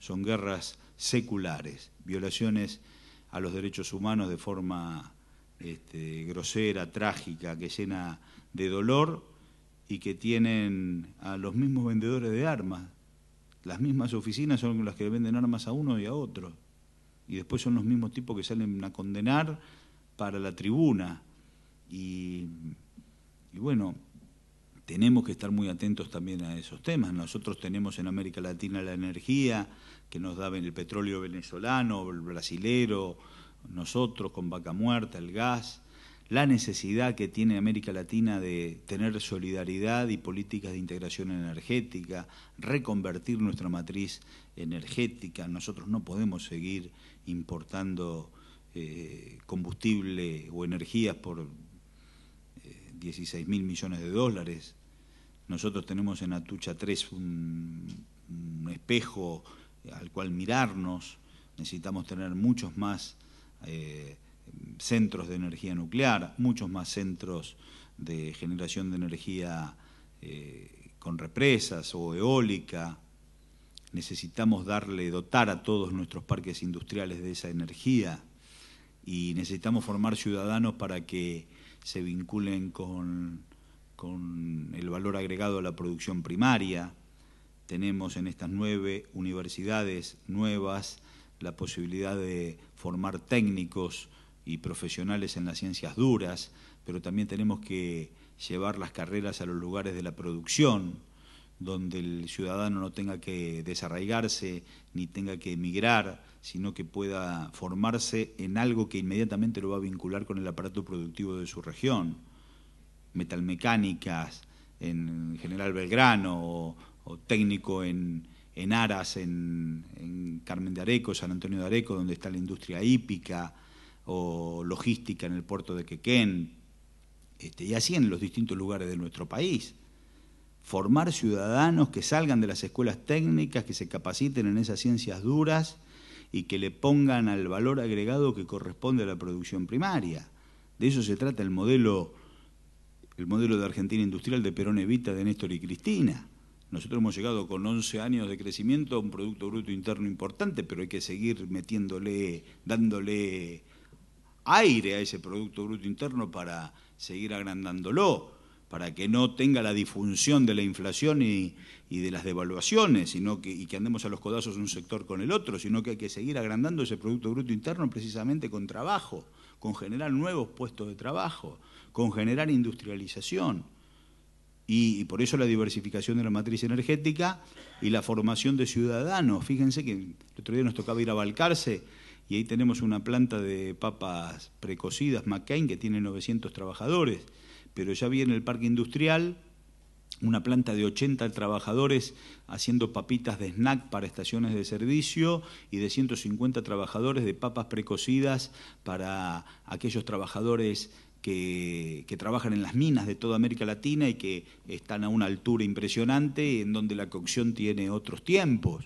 Son guerras seculares, violaciones a los derechos humanos de forma grosera, trágica, que llena de dolor y que tienen a los mismos vendedores de armas. Las mismas oficinas son las que venden armas a uno y a otro. Y después son los mismos tipos que salen a condenar para la tribuna. Y bueno, tenemos que estar muy atentos también a esos temas. Nosotros tenemos en América Latina la energía que nos da el petróleo venezolano, el brasilero, nosotros con Vaca Muerta, el gas, la necesidad que tiene América Latina de tener solidaridad y políticas de integración energética, reconvertir nuestra matriz energética. Nosotros no podemos seguir importando combustible o energías por 16.000 millones de dólares. Nosotros tenemos en Atucha 3 un espejo al cual mirarnos necesitamos tener muchos más centros de energía nuclear, muchos más centros de generación de energía con represas o eólica. Necesitamos dotar a todos nuestros parques industriales de esa energía y necesitamos formar ciudadanos para que se vinculen con el valor agregado a la producción primaria. Tenemos en estas 9 universidades nuevas la posibilidad de formar técnicos y profesionales en las ciencias duras, pero también tenemos que llevar las carreras a los lugares de la producción, donde el ciudadano no tenga que desarraigarse ni tenga que emigrar, sino que pueda formarse en algo que inmediatamente lo va a vincular con el aparato productivo de su región. Metalmecánicas en General Belgrano o técnico en Aras, en Carmen de Areco, San Antonio de Areco, donde está la industria hípica, o logística en el puerto de Quequén, y así en los distintos lugares de nuestro país. Formar ciudadanos que salgan de las escuelas técnicas, que se capaciten en esas ciencias duras y que le pongan al valor agregado que corresponde a la producción primaria. De eso se trata el modelo de Argentina industrial de Perón Evita, de Néstor y Cristina. Nosotros hemos llegado con 11 años de crecimiento a un Producto Bruto Interno importante, pero hay que seguir dándole aire a ese Producto Bruto Interno para seguir agrandándolo, para que no tenga la disfunción de la inflación y de las devaluaciones, y que andemos a los codazos un sector con el otro, sino que hay que seguir agrandando ese Producto Bruto Interno precisamente con trabajo, con generar nuevos puestos de trabajo, con generar industrialización. Y por eso la diversificación de la matriz energética y la formación de ciudadanos. Fíjense que el otro día nos tocaba ir a Balcarce y ahí tenemos una planta de papas precocidas, McCain, que tiene 900 trabajadores, pero ya vi en el parque industrial una planta de 80 trabajadores haciendo papitas de snack para estaciones de servicio y de 150 trabajadores de papas precocidas para aquellos trabajadores que trabajan en las minas de toda América Latina y que están a una altura impresionante, en donde la cocción tiene otros tiempos.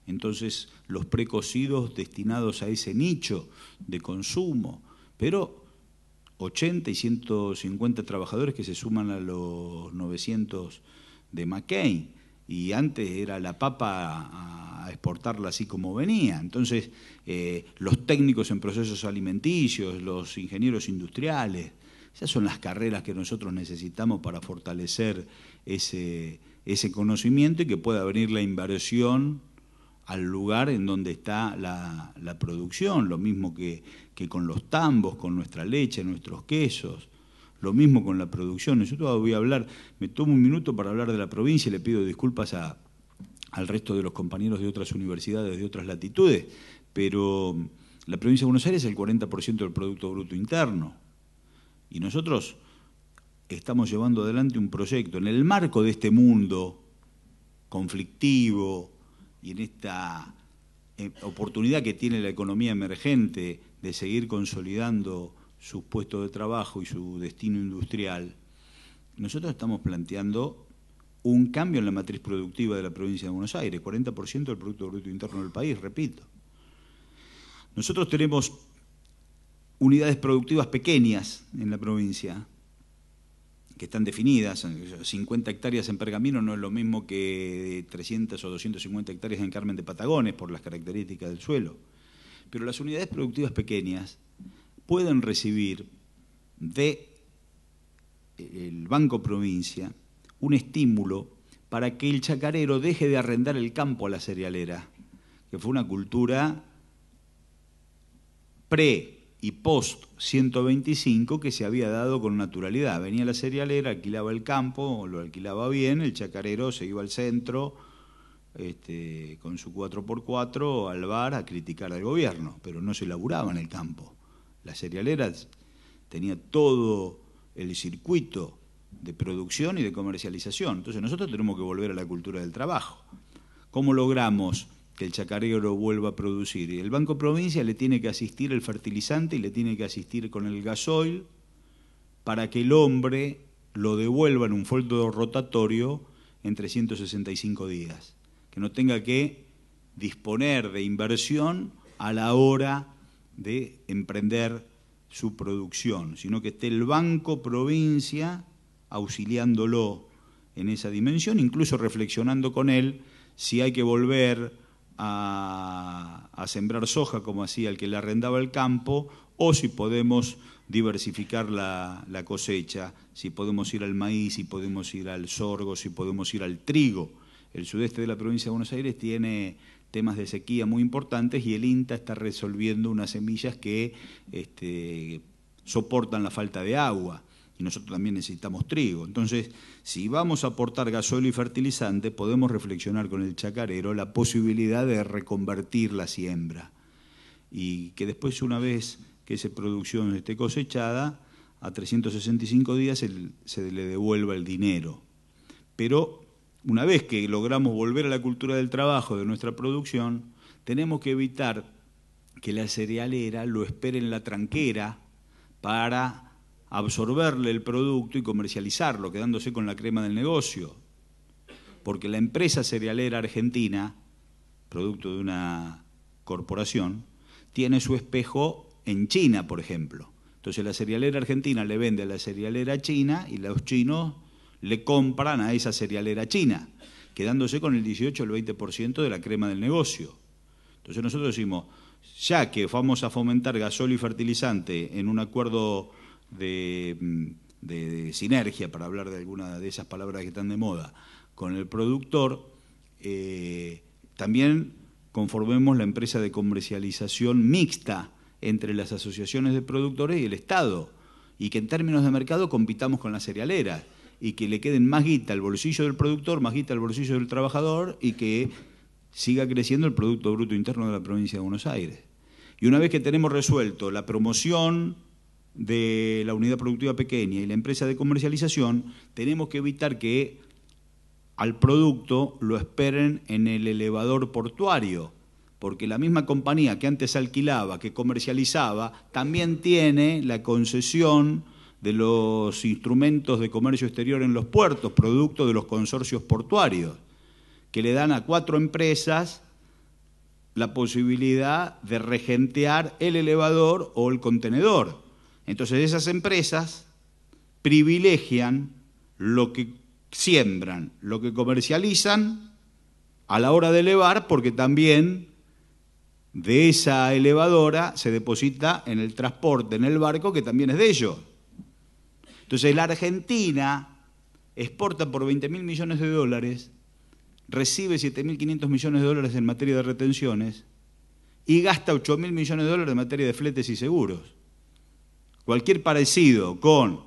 Entonces, los precocidos destinados a ese nicho de consumo, pero 80 y 150 trabajadores que se suman a los 900 de McCain, y antes era la papa a exportarla así como venía. Entonces, los técnicos en procesos alimenticios, los ingenieros industriales, esas son las carreras que nosotros necesitamos para fortalecer ese conocimiento y que pueda venir la inversión al lugar en donde está la producción, lo mismo que con los tambos, con nuestra leche, nuestros quesos, lo mismo con la producción. Yo todavía voy a hablar, me tomo un minuto para hablar de la provincia y le pido disculpas al resto de los compañeros de otras universidades, de otras latitudes, pero la provincia de Buenos Aires es el 40% del Producto Bruto Interno, y nosotros estamos llevando adelante un proyecto en el marco de este mundo conflictivo y en esta oportunidad que tiene la economía emergente de seguir consolidando sus puestos de trabajo y su destino industrial. Nosotros estamos planteando un cambio en la matriz productiva de la provincia de Buenos Aires, 40% del Producto Bruto Interno del país, repito. Nosotros tenemos unidades productivas pequeñas en la provincia, que están definidas. 50 hectáreas en Pergamino no es lo mismo que 300 o 250 hectáreas en Carmen de Patagones por las características del suelo. Pero las unidades productivas pequeñas pueden recibir del Banco Provincia un estímulo para que el chacarero deje de arrendar el campo a la cerealera, que fue una cultura pre- y post-125 que se había dado con naturalidad. Venía la cerealera, alquilaba el campo, lo alquilaba bien, el chacarero se iba al centro con su 4x4 al bar a criticar al gobierno, pero no se laburaba en el campo. La cerealera tenía todo el circuito de producción y de comercialización. Entonces nosotros tenemos que volver a la cultura del trabajo. ¿Cómo logramos que el chacarero vuelva a producir? Y el Banco Provincia le tiene que asistir el fertilizante y le tiene que asistir con el gasoil para que el hombre lo devuelva en un fondo rotatorio en 365 días. Que no tenga que disponer de inversión a la hora de emprender su producción, sino que esté el Banco Provincia auxiliándolo en esa dimensión, incluso reflexionando con él si hay que volver a sembrar soja como hacía el que le arrendaba el campo, o si podemos diversificar la cosecha, si podemos ir al maíz, si podemos ir al sorgo, si podemos ir al trigo. El sudeste de la provincia de Buenos Aires tiene temas de sequía muy importantes y el INTA está resolviendo unas semillas que soportan la falta de agua, y nosotros también necesitamos trigo. Entonces, si vamos a aportar gasóleo y fertilizante, podemos reflexionar con el chacarero la posibilidad de reconvertir la siembra y que después, una vez que esa producción esté cosechada, a 365 días se le devuelva el dinero. Pero una vez que logramos volver a la cultura del trabajo de nuestra producción, tenemos que evitar que la cerealera lo espere en la tranquera para absorberle el producto y comercializarlo, quedándose con la crema del negocio. Porque la empresa cerealera argentina, producto de una corporación, tiene su espejo en China, por ejemplo. Entonces la cerealera argentina le vende a la cerealera china y los chinos le compran a esa cerealera china, quedándose con el 18 o el 20% de la crema del negocio. Entonces nosotros decimos, ya que vamos a fomentar gasóleo y fertilizante en un acuerdo de sinergia, para hablar de alguna de esas palabras que están de moda, con el productor, también conformemos la empresa de comercialización mixta entre las asociaciones de productores y el Estado, y que en términos de mercado compitamos con las cerealeras, y que le queden más guita al bolsillo del productor, más guita al bolsillo del trabajador, y que siga creciendo el Producto Bruto Interno de la provincia de Buenos Aires. Y una vez que tenemos resuelto la promoción de la unidad productiva pequeña y la empresa de comercialización, tenemos que evitar que al producto lo esperen en el elevador portuario, porque la misma compañía que antes alquilaba, que comercializaba, también tiene la concesión de los instrumentos de comercio exterior en los puertos, producto de los consorcios portuarios, que le dan a 4 empresas la posibilidad de regentear el elevador o el contenedor. Entonces esas empresas privilegian lo que siembran, lo que comercializan a la hora de elevar, porque también de esa elevadora se deposita en el transporte, en el barco, que también es de ellos. Entonces la Argentina exporta por 20.000 millones de dólares, recibe 7.500 millones de dólares en materia de retenciones y gasta 8.000 millones de dólares en materia de fletes y seguros. Cualquier parecido con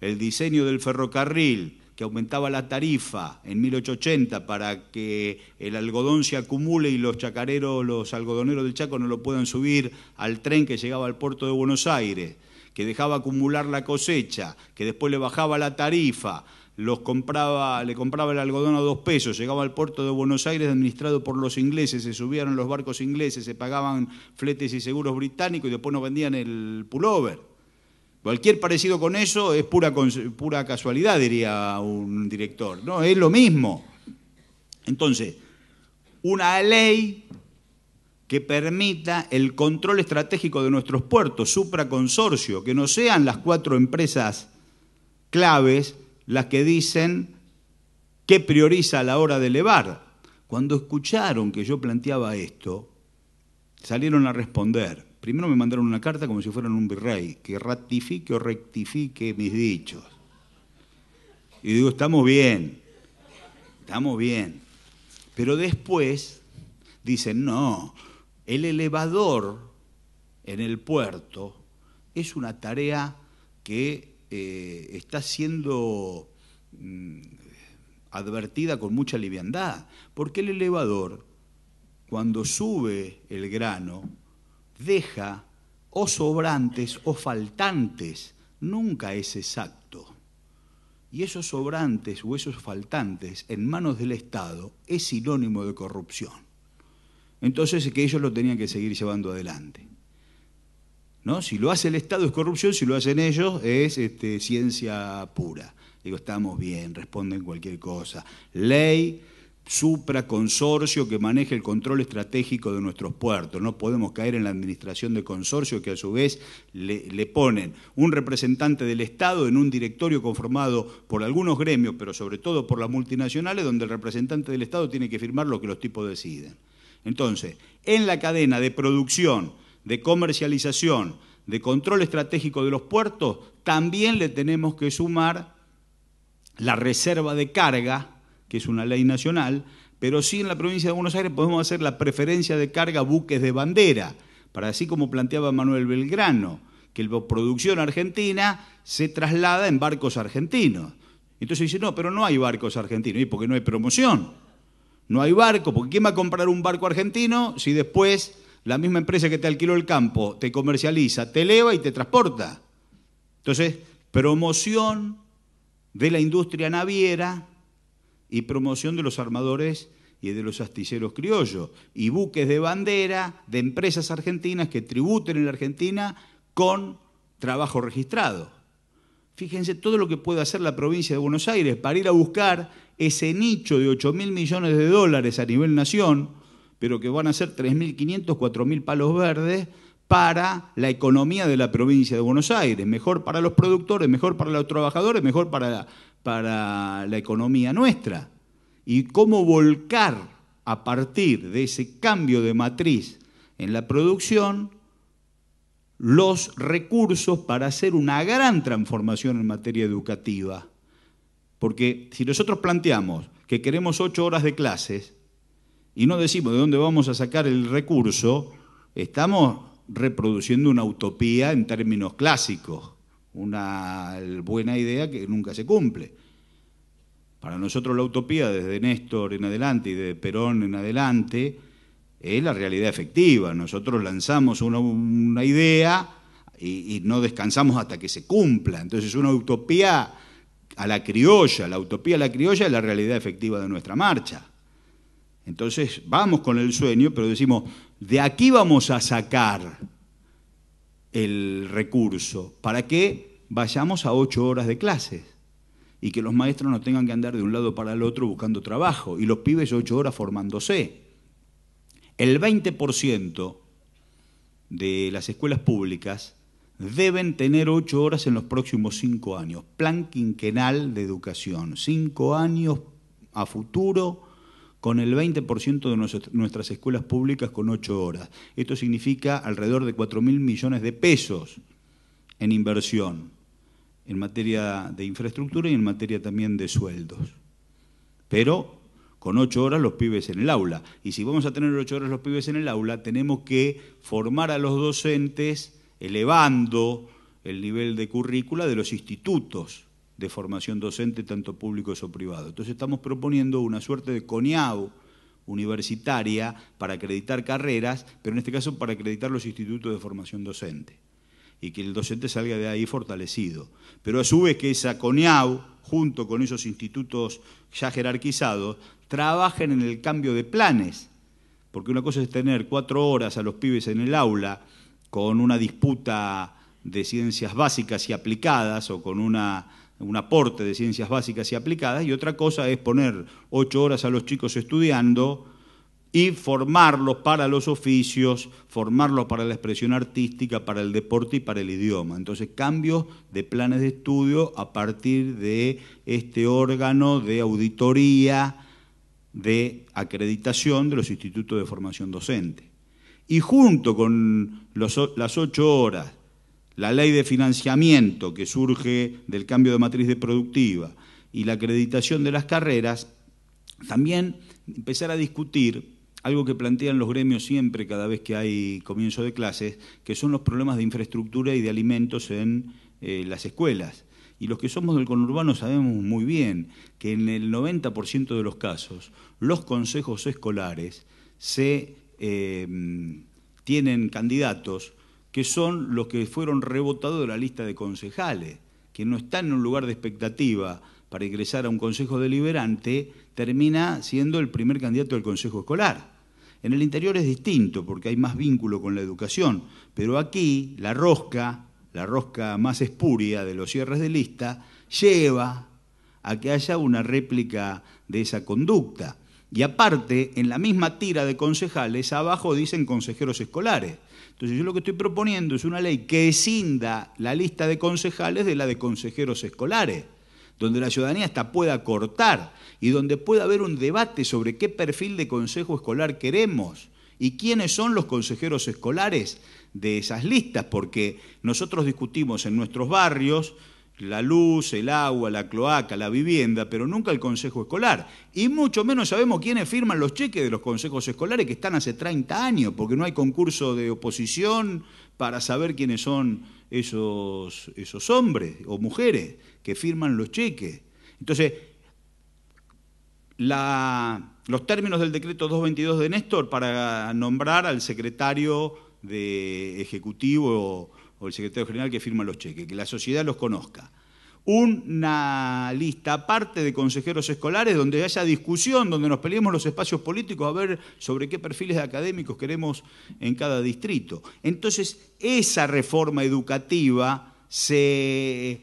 el diseño del ferrocarril, que aumentaba la tarifa en 1880 para que el algodón se acumule y los chacareros, los algodoneros del Chaco no lo puedan subir al tren que llegaba al puerto de Buenos Aires, que dejaba acumular la cosecha, que después le bajaba la tarifa, le compraba el algodón a 2 pesos, llegaba al puerto de Buenos Aires administrado por los ingleses, se subían los barcos ingleses, se pagaban fletes y seguros británicos y después nos vendían el pullover. Cualquier parecido con eso es pura casualidad, diría un director, ¿no? Es lo mismo. Entonces, una ley que permita el control estratégico de nuestros puertos, supraconsorcio, que no sean las 4 empresas claves las que dicen qué prioriza a la hora de elevar. Cuando escucharon que yo planteaba esto, salieron a responder. Primero me mandaron una carta como si fueran un virrey, que ratifique o rectifique mis dichos. Y digo, estamos bien. Pero después dicen, no, el elevador en el puerto es una tarea que está siendo advertida con mucha liviandad, porque el elevador, cuando sube el grano, deja o sobrantes o faltantes, nunca es exacto. Y esos sobrantes o esos faltantes en manos del Estado es sinónimo de corrupción. Entonces que ellos lo tenían que seguir llevando adelante, ¿no? Si lo hace el Estado es corrupción, si lo hacen ellos es ciencia pura. Digo, estamos bien, responden cualquier cosa. Ley supraconsorcio que maneje el control estratégico de nuestros puertos. No podemos caer en la administración de consorcio que a su vez le ponen un representante del Estado en un directorio conformado por algunos gremios, pero sobre todo por las multinacionales, donde el representante del Estado tiene que firmar lo que los tipos deciden. Entonces, en la cadena de producción, de comercialización, de control estratégico de los puertos, también le tenemos que sumar la reserva de carga, que es una ley nacional, pero sí en la provincia de Buenos Aires podemos hacer la preferencia de carga buques de bandera, para así como planteaba Manuel Belgrano, que la producción argentina se traslada en barcos argentinos. Entonces dice, no, pero no hay barcos argentinos, y porque no hay promoción. No hay barco, porque ¿quién va a comprar un barco argentino si después la misma empresa que te alquiló el campo te comercializa, te eleva y te transporta? Entonces, promoción de la industria naviera y promoción de los armadores y de los astilleros criollos, y buques de bandera de empresas argentinas que tributen en la Argentina con trabajo registrado. Fíjense todo lo que puede hacer la provincia de Buenos Aires para ir a buscar ese nicho de 8.000 millones de dólares a nivel nación, pero que van a ser 3.500, 4.000 palos verdes para la economía de la provincia de Buenos Aires, mejor para los productores, mejor para los trabajadores, mejor para la economía nuestra. Y cómo volcar a partir de ese cambio de matriz en la producción los recursos para hacer una gran transformación en materia educativa. Porque si nosotros planteamos que queremos 8 horas de clases y no decimos de dónde vamos a sacar el recurso, estamos reproduciendo una utopía en términos clásicos, una buena idea que nunca se cumple. Para nosotros la utopía, desde Néstor en adelante y de Perón en adelante, es la realidad efectiva. Nosotros lanzamos una idea y no descansamos hasta que se cumpla. Entonces una utopía a la criolla, la utopía a la criolla es la realidad efectiva de nuestra marcha. Entonces vamos con el sueño, pero decimos, de aquí vamos a sacar el recurso para que vayamos a 8 horas de clases y que los maestros no tengan que andar de un lado para el otro buscando trabajo y los pibes 8 horas formándose. El 20% de las escuelas públicas deben tener 8 horas en los próximos 5 años. Plan quinquenal de educación, 5 años a futuro con el 20% de nuestras escuelas públicas con 8 horas. Esto significa alrededor de 4.000 millones de pesos en inversión, en materia de infraestructura y en materia también de sueldos. Pero con 8 horas los pibes en el aula. Y si vamos a tener 8 horas los pibes en el aula, tenemos que formar a los docentes elevando el nivel de currícula de los institutos de formación docente, tanto públicos o privados. Entonces estamos proponiendo una suerte de CONIAU universitaria para acreditar carreras, pero en este caso para acreditar los institutos de formación docente, y que el docente salga de ahí fortalecido. Pero a su vez que esa CONIAU, junto con esos institutos ya jerarquizados, trabajen en el cambio de planes, porque una cosa es tener 4 horas a los pibes en el aula con una disputa de ciencias básicas y aplicadas o con un aporte de ciencias básicas y aplicadas, y otra cosa es poner 8 horas a los chicos estudiando y formarlos para los oficios, formarlos para la expresión artística, para el deporte y para el idioma. Entonces, cambios de planes de estudio a partir de este órgano de auditoría, de acreditación de los institutos de formación docente. Y junto con las 8 horas, la ley de financiamiento que surge del cambio de matriz de productiva y la acreditación de las carreras, también empezar a discutir algo que plantean los gremios siempre cada vez que hay comienzo de clases, que son los problemas de infraestructura y de alimentos en las escuelas. Y los que somos del conurbano sabemos muy bien que en el 90% de los casos los consejos escolares tienen candidatos que son los que fueron rebotados de la lista de concejales, que no están en un lugar de expectativa para ingresar a un consejo deliberante, termina siendo el primer candidato del consejo escolar. En el interior es distinto porque hay más vínculo con la educación, pero aquí la rosca más espuria de los cierres de lista lleva a que haya una réplica de esa conducta. Y aparte, en la misma tira de concejales, abajo dicen consejeros escolares. Entonces yo lo que estoy proponiendo es una ley que escinda la lista de concejales de la de consejeros escolares, donde la ciudadanía hasta pueda cortar y donde pueda haber un debate sobre qué perfil de consejo escolar queremos y quiénes son los consejeros escolares de esas listas, porque nosotros discutimos en nuestros barrios la luz, el agua, la cloaca, la vivienda, pero nunca el consejo escolar. Y mucho menos sabemos quiénes firman los cheques de los consejos escolares que están hace 30 años, porque no hay concurso de oposición para saber quiénes son esos hombres o mujeres que firman los cheques. Entonces, los términos del decreto 222 de Néstor para nombrar al secretario de ejecutivo o el secretario general que firma los cheques, que la sociedad los conozca. Una lista aparte de consejeros escolares donde haya discusión, donde nos peleemos los espacios políticos a ver sobre qué perfiles académicos queremos en cada distrito. Entonces, esa reforma educativa se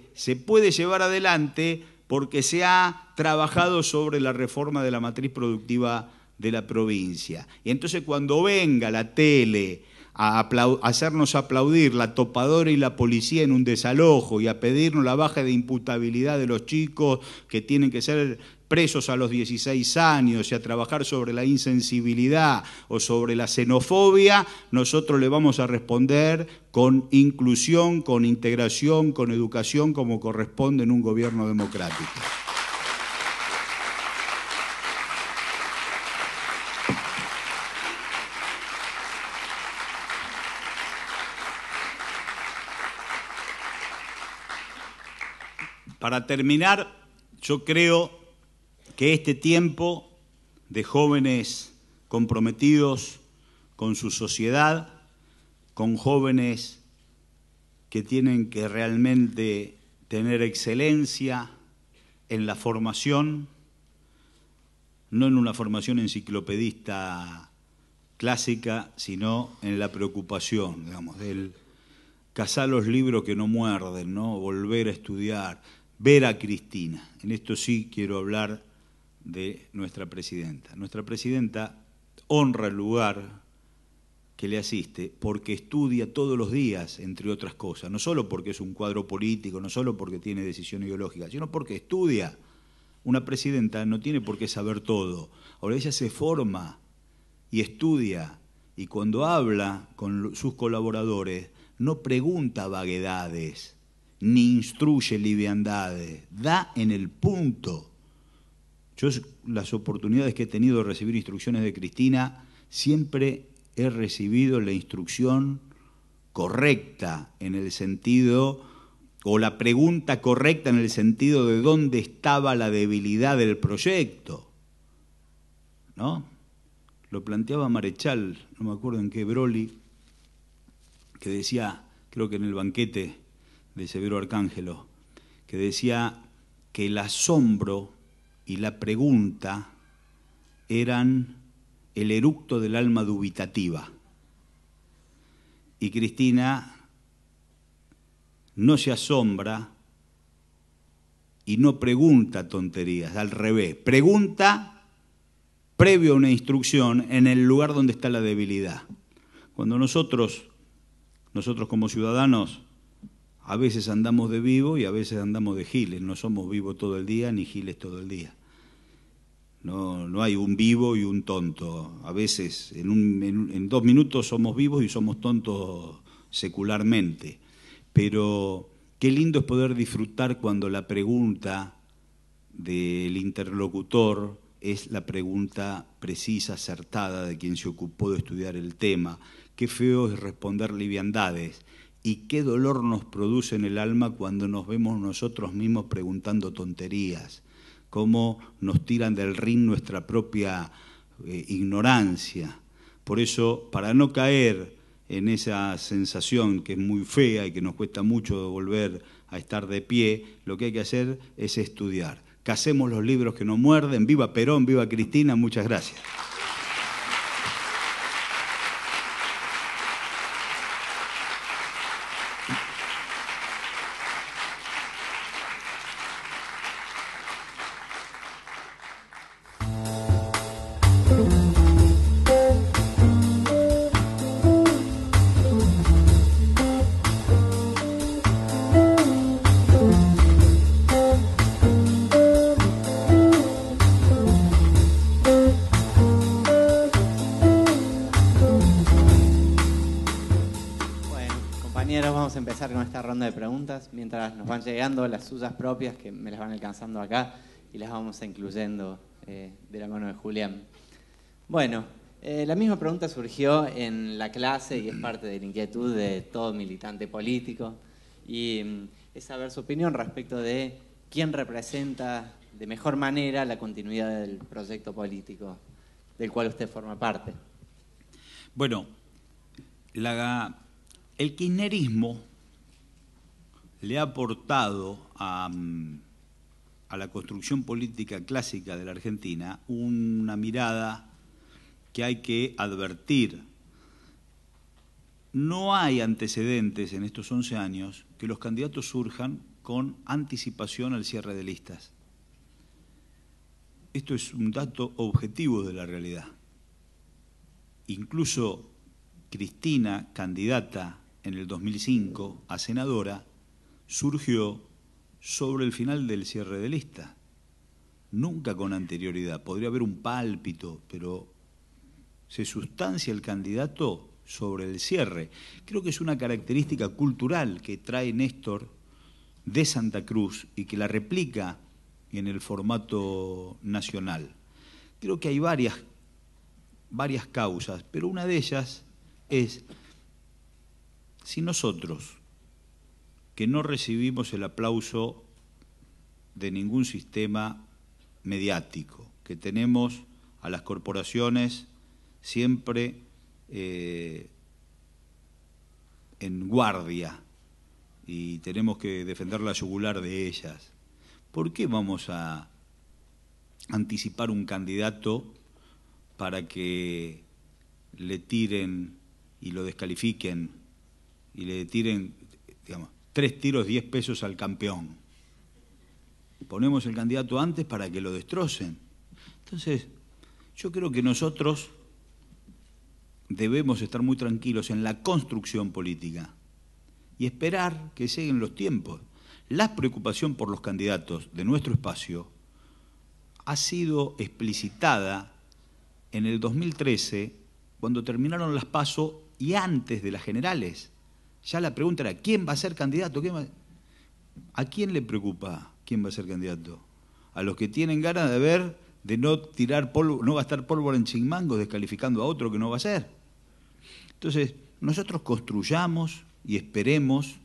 puede llevar adelante porque se ha trabajado sobre la reforma de la matriz productiva de la provincia. Y entonces cuando venga la tele a hacernos aplaudir la topadora y la policía en un desalojo y a pedirnos la baja de imputabilidad de los chicos que tienen que ser presos a los 16 años y a trabajar sobre la insensibilidad o sobre la xenofobia, nosotros le vamos a responder con inclusión, con integración, con educación, como corresponde en un gobierno democrático. Para terminar, yo creo que este tiempo de jóvenes comprometidos con su sociedad, con jóvenes que tienen que realmente tener excelencia en la formación, no en una formación enciclopedista clásica, sino en la preocupación, digamos, del cazar los libros que no muerden, ¿no? Volver a estudiar, ver a Cristina. En esto sí quiero hablar de nuestra presidenta. Nuestra presidenta honra el lugar que le asiste porque estudia todos los días, entre otras cosas, no solo porque es un cuadro político, no solo porque tiene decisión ideológica, sino porque estudia. Una presidenta no tiene por qué saber todo. Ahora ella se forma y estudia, y cuando habla con sus colaboradores no pregunta vaguedades, ni instruye liviandades, da en el punto. Yo las oportunidades que he tenido de recibir instrucciones de Cristina, siempre he recibido la instrucción correcta en el sentido, o la pregunta correcta en el sentido de dónde estaba la debilidad del proyecto, ¿no? Lo planteaba Marechal, no me acuerdo en qué Broli, que decía, creo que en el banquete de Severo Arcángelo, que decía que el asombro y la pregunta eran el eructo del alma dubitativa. Y Cristina no se asombra y no pregunta tonterías, al revés, pregunta previo a una instrucción en el lugar donde está la debilidad. Cuando nosotros como ciudadanos a veces andamos de vivo y a veces andamos de giles, no somos vivos todo el día ni giles todo el día. No hay un vivo y un tonto. A veces en 2 minutos somos vivos y somos tontos secularmente. Pero qué lindo es poder disfrutar cuando la pregunta del interlocutor es la pregunta precisa, acertada de quien se ocupó de estudiar el tema. Qué feo es responder liviandades. Y qué dolor nos produce en el alma cuando nos vemos nosotros mismos preguntando tonterías, cómo nos tiran del ring nuestra propia ignorancia. Por eso, para no caer en esa sensación que es muy fea y que nos cuesta mucho volver a estar de pie, lo que hay que hacer es estudiar. Cacemos los libros que no muerden. Viva Perón, viva Cristina, muchas gracias. comenzar con esta ronda de preguntas. Mientras nos van llegando las suyas propias, que me las van alcanzando acá, y las vamos incluyendo de la mano de Julián. Bueno, la misma pregunta surgió en la clase y es parte de la inquietud de todo militante político. Y es saber su opinión respecto de quién representa de mejor manera la continuidad del proyecto político del cual usted forma parte. Bueno, el kirchnerismo le ha aportado a la construcción política clásica de la Argentina una mirada que hay que advertir. No hay antecedentes en estos 11 años que los candidatos surjan con anticipación al cierre de listas. Esto es un dato objetivo de la realidad. Incluso Cristina, candidata en el 2005 a senadora, surgió sobre el final del cierre de lista. Nunca con anterioridad. Podría haber un pálpito, pero se sustancia el candidato sobre el cierre. Creo que es una característica cultural que trae Néstor de Santa Cruz y que la replica en el formato nacional. Creo que hay varias causas, pero una de ellas es, si nosotros, que no recibimos el aplauso de ningún sistema mediático, que tenemos a las corporaciones siempre en guardia y tenemos que defender la yugular de ellas, ¿por qué vamos a anticipar un candidato para que le tiren y lo descalifiquen y le tiren, digamos, 3 tiros, 10 pesos al campeón? Ponemos el candidato antes para que lo destrocen. Entonces, yo creo que nosotros debemos estar muy tranquilos en la construcción política y esperar que lleguen los tiempos. La preocupación por los candidatos de nuestro espacio ha sido explicitada en el 2013, cuando terminaron las PASO y antes de las generales. Ya la pregunta era, ¿quién va a ser candidato? ¿A quién le preocupa quién va a ser candidato? A los que tienen ganas de ver, de no tirar polvo, no gastar pólvora en chingmangos, descalificando a otro que no va a ser. Entonces, nosotros construyamos y esperemos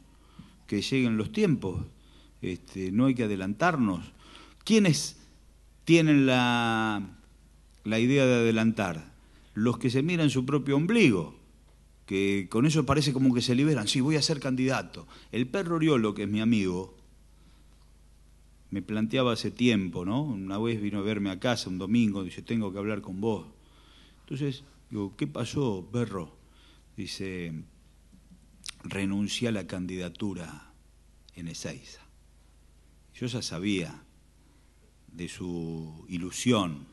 que lleguen los tiempos. No hay que adelantarnos. ¿Quiénes tienen la idea de adelantar? Los que se miran su propio ombligo, que con eso parece como que se liberan. Sí, voy a ser candidato. El perro Oriolo, que es mi amigo, me planteaba hace tiempo, ¿no? Una vez vino a verme a casa un domingo, dice, tengo que hablar con vos. Entonces, digo, ¿qué pasó, perro? Dice, renuncié a la candidatura en Ezeiza. Yo ya sabía de su ilusión.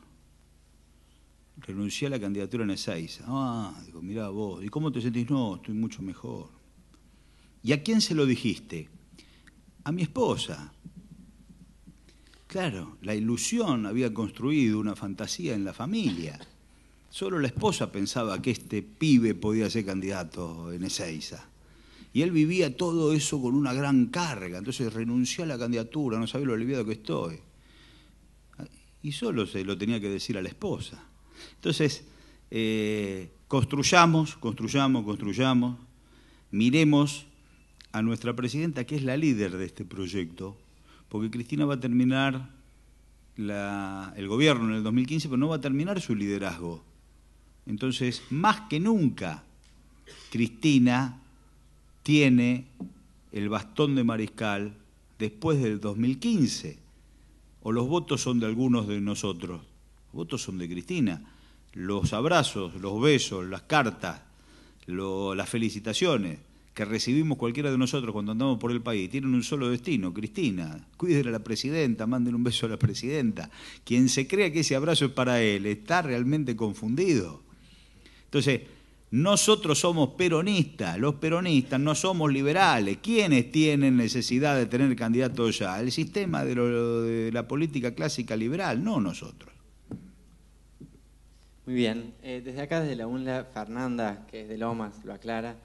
Renuncié a la candidatura en Ezeiza. Digo, mirá vos, ¿y cómo te sentís? No, estoy mucho mejor. ¿Y a quién se lo dijiste? A mi esposa. Claro, la ilusión había construido una fantasía en la familia. Solo la esposa pensaba que este pibe podía ser candidato en Ezeiza. Y él vivía todo eso con una gran carga. Entonces renunció a la candidatura, no sabía lo aliviado que estoy. Y solo se lo tenía que decir a la esposa. Entonces, construyamos. Miremos a nuestra presidenta, que es la líder de este proyecto, porque Cristina va a terminar el gobierno en el 2015, pero no va a terminar su liderazgo. Entonces, más que nunca, Cristina tiene el bastón de mariscal después del 2015. O los votos son de algunos de nosotros. Los votos son de Cristina. Los abrazos, los besos, las cartas, las felicitaciones que recibimos cualquiera de nosotros cuando andamos por el país tienen un solo destino: Cristina. Cuídenle a la presidenta, manden un beso a la presidenta. Quien se crea que ese abrazo es para él está realmente confundido. Entonces, nosotros somos peronistas, los peronistas no somos liberales. ¿Quiénes tienen necesidad de tener candidatos ya? El sistema de la política clásica liberal, no nosotros. Muy bien. Desde acá, desde la UNLA, Fernanda, que es de Lomas, lo aclara.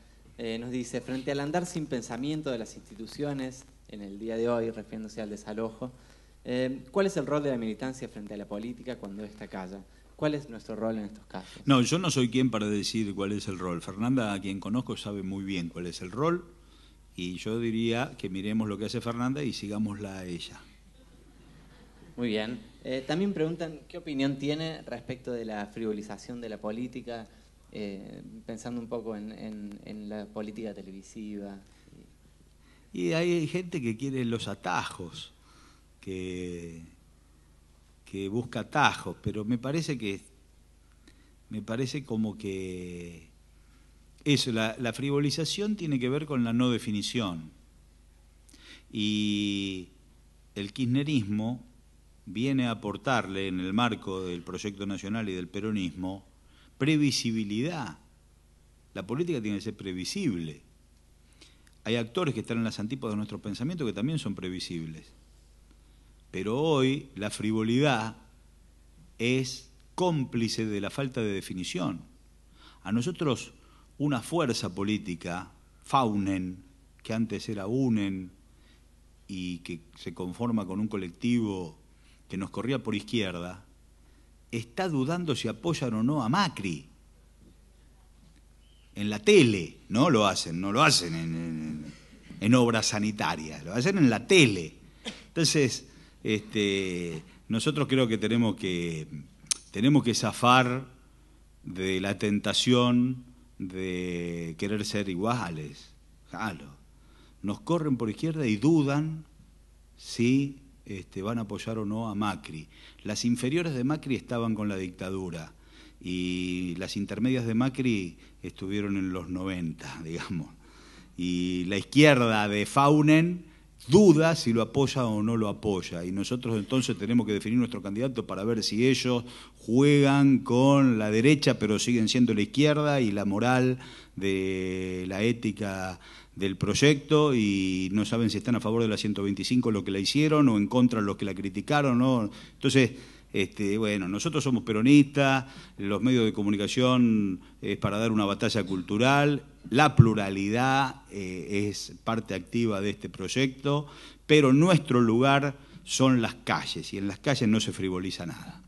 nos dice, frente al andar sin pensamiento de las instituciones en el día de hoy, refiriéndose al desalojo, ¿cuál es el rol de la militancia frente a la política cuando ésta calla? ¿Cuál es nuestro rol en estos casos? No, yo no soy quien para decir cuál es el rol. Fernanda, a quien conozco, sabe muy bien cuál es el rol, y yo diría que miremos lo que hace Fernanda y sigámosla a ella. Muy bien. También preguntan qué opinión tiene respecto de la frivolización de la política, pensando un poco en la política televisiva. Y hay gente que quiere los atajos, que busca atajos, pero me parece como que eso, la frivolización tiene que ver con la no definición. Y el kirchnerismo viene a aportarle, en el marco del proyecto nacional y del peronismo, previsibilidad. La política tiene que ser previsible. Hay actores que están en las antípodas de nuestro pensamiento que también son previsibles. Pero hoy la frivolidad es cómplice de la falta de definición. A nosotros una fuerza política, Faunen, que antes era UNEN y que se conforma con un colectivo que nos corría por izquierda, está dudando si apoyan o no a Macri. En la tele, no lo hacen en obras sanitarias, lo hacen en la tele. Entonces, nosotros creo que tenemos que zafar de la tentación de querer ser iguales. Claro. Nos corren por izquierda y dudan si van a apoyar o no a Macri. Las inferiores de Macri estaban con la dictadura y las intermedias de Macri estuvieron en los 90, digamos. Y la izquierda de Faunen duda si lo apoya o no lo apoya. Y nosotros entonces tenemos que definir nuestro candidato para ver si ellos juegan con la derecha pero siguen siendo la izquierda y la moral de la ética del proyecto y no saben si están a favor de la 125 los que la hicieron o en contra los que la criticaron, ¿no? Entonces, bueno, nosotros somos peronistas, los medios de comunicación es para dar una batalla cultural, la pluralidad es parte activa de este proyecto, pero nuestro lugar son las calles y en las calles no se frivoliza nada.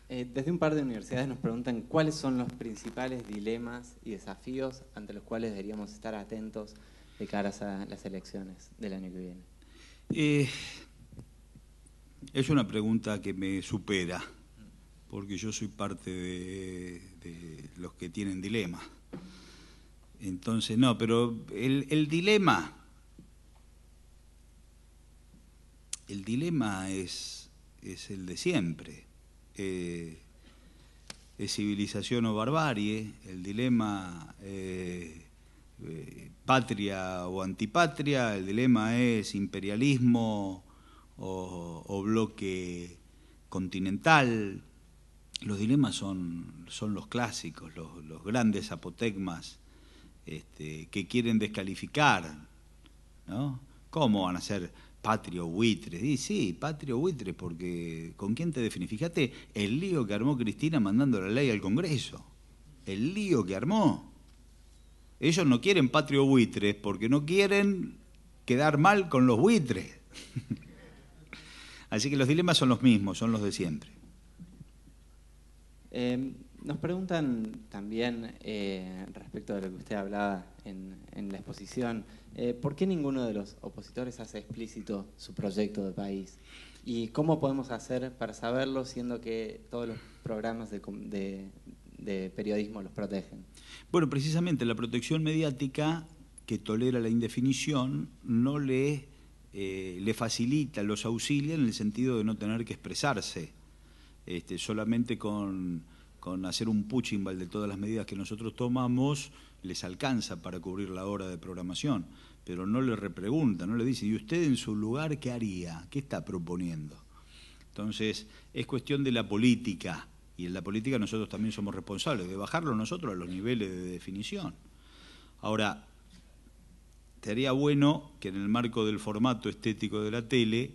Desde un par de universidades nos preguntan cuáles son los principales dilemas y desafíos ante los cuales deberíamos estar atentos de cara a las elecciones del año que viene. Es una pregunta que me supera, porque yo soy parte de los que tienen dilemas. Entonces, no, pero el dilema es el de siempre. Es civilización o barbarie, el dilema patria o antipatria, el dilema es imperialismo o bloque continental. Los dilemas son los clásicos, los grandes apotegmas que quieren descalificar, ¿no? ¿Cómo van a ser patria o buitre? Y sí, patria o buitre, porque ¿con quién te definís? Fíjate el lío que armó Cristina mandando la ley al Congreso. El lío que armó. Ellos no quieren patria o buitres porque no quieren quedar mal con los buitres. Así que los dilemas son los mismos, son los de siempre. Nos preguntan también, respecto de lo que usted hablaba en la exposición, ¿por qué ninguno de los opositores hace explícito su proyecto de país? ¿Y cómo podemos hacer para saberlo, siendo que todos los programas de periodismo los protegen? Bueno, precisamente la protección mediática que tolera la indefinición no le facilita, los auxilia en el sentido de no tener que expresarse. Solamente con hacer un puchimbal de todas las medidas que nosotros tomamos, les alcanza para cubrir la hora de programación, pero no le repregunta, no le dice, ¿y usted en su lugar qué haría? ¿Qué está proponiendo? Entonces, es cuestión de la política, y en la política nosotros también somos responsables de bajarlo nosotros a los niveles de definición. Ahora, sería bueno que en el marco del formato estético de la tele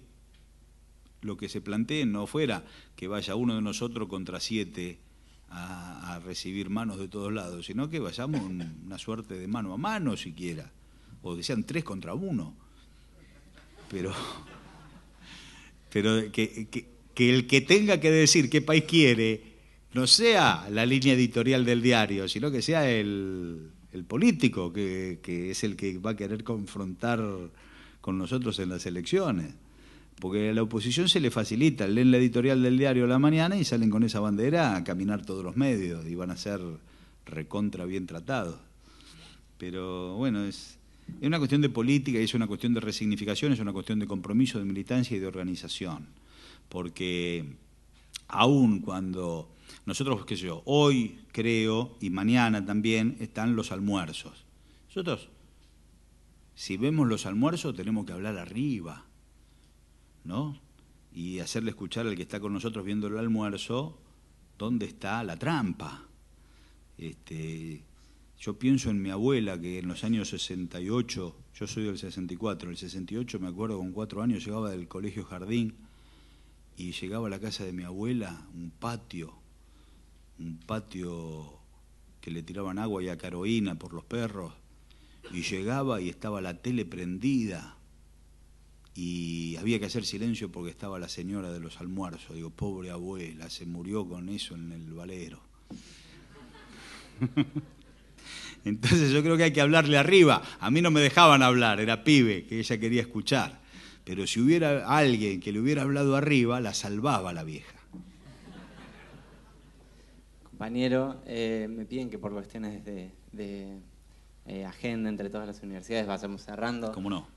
lo que se plantee no fuera que vaya uno de nosotros contra 7 a recibir manos de todos lados, sino que vayamos una suerte de mano a mano siquiera, o que sean 3 contra 1. Pero que el que tenga que decir qué país quiere no sea la línea editorial del diario, sino que sea el político, que es el que va a querer confrontar con nosotros en las elecciones. Porque a la oposición se le facilita, leen la editorial del diario a la mañana y salen con esa bandera a caminar todos los medios y van a ser recontra bien tratados. Pero bueno, es una cuestión de política y es una cuestión de resignificación, es una cuestión de compromiso, de militancia y de organización. Porque aún cuando nosotros, qué sé yo, hoy creo y mañana también están los almuerzos. Nosotros, si vemos los almuerzos, tenemos que hablar arriba, ¿no? Y hacerle escuchar al que está con nosotros viendo el almuerzo dónde está la trampa. Yo pienso en mi abuela, que en los años 68, yo soy del 64, el 68 me acuerdo, con 4 años llegaba del colegio Jardín y llegaba a la casa de mi abuela, un patio que le tiraban agua y acaroína por los perros, y llegaba y estaba la tele prendida y había que hacer silencio porque estaba la señora de los almuerzos. Digo, pobre abuela, se murió con eso en el valero. Entonces yo creo que hay que hablarle arriba. A mí no me dejaban hablar, era pibe, que ella quería escuchar. Pero si hubiera alguien que le hubiera hablado arriba, la salvaba la vieja. Compañero, me piden que por cuestiones de agenda entre todas las universidades vayamos cerrando. ¿Cómo no?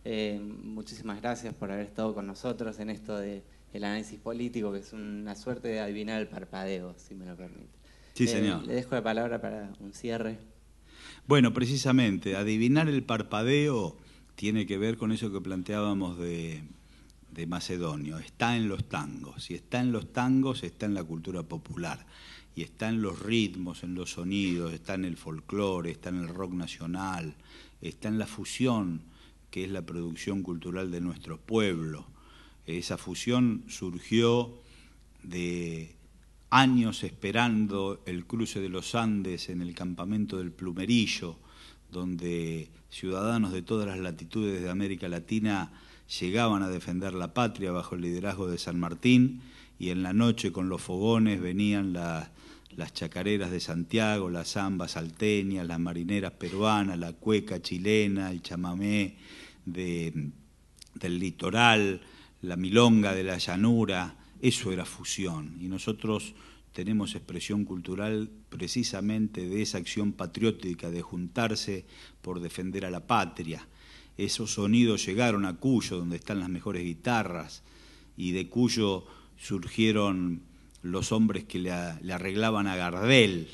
Muchísimas gracias por haber estado con nosotros en esto del análisis político, que es una suerte de adivinar el parpadeo, si me lo permite. Sí, señor. Le dejo la palabra para un cierre. Bueno, precisamente, adivinar el parpadeo tiene que ver con eso que planteábamos de Macedonio. Está en los tangos. Si está en los tangos, está en la cultura popular. Y está en los ritmos, en los sonidos, está en el folclore, está en el rock nacional, está en la fusión, que es la producción cultural de nuestro pueblo. Esa fusión surgió de años esperando el cruce de los Andes en el campamento del Plumerillo, donde ciudadanos de todas las latitudes de América Latina llegaban a defender la patria bajo el liderazgo de San Martín, y en la noche con los fogones venían las chacareras de Santiago, las zambas salteñas, las marineras peruanas, la cueca chilena, el chamamé del litoral, la milonga de la llanura. Eso era fusión, y nosotros tenemos expresión cultural precisamente de esa acción patriótica, de juntarse por defender a la patria. Esos sonidos llegaron a Cuyo, donde están las mejores guitarras, y de Cuyo surgieron los hombres que le arreglaban a Gardel.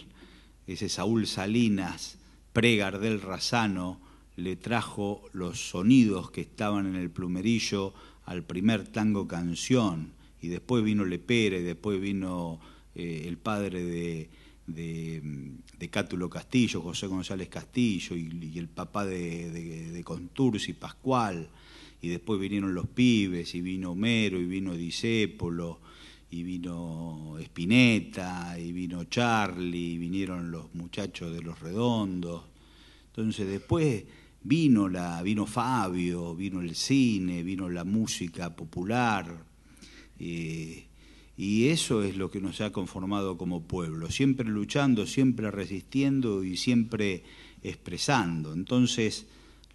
Ese Saúl Salinas, pre-Gardel Razano, le trajo los sonidos que estaban en el Plumerillo al primer tango canción, y después vino Lepera, y después vino el padre de Cátulo Castillo, José González Castillo, y el papá de Contursi, Pascual, y después vinieron los pibes, y vino Homero, y vino Discépolo, y vino Spinetta, y vino Charlie, y vinieron los muchachos de Los Redondos. Entonces después vino Fabio, vino el cine, vino la música popular, y eso es lo que nos ha conformado como pueblo, siempre luchando, siempre resistiendo y siempre expresando. Entonces,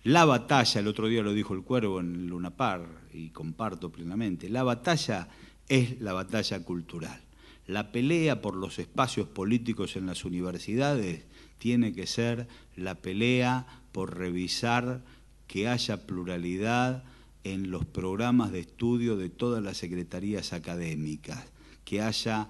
la batalla, el otro día lo dijo el Cuervo en el Luna Park, y comparto plenamente, la batalla es la batalla cultural. La pelea por los espacios políticos en las universidades tiene que ser la pelea por revisar que haya pluralidad en los programas de estudio de todas las secretarías académicas, que haya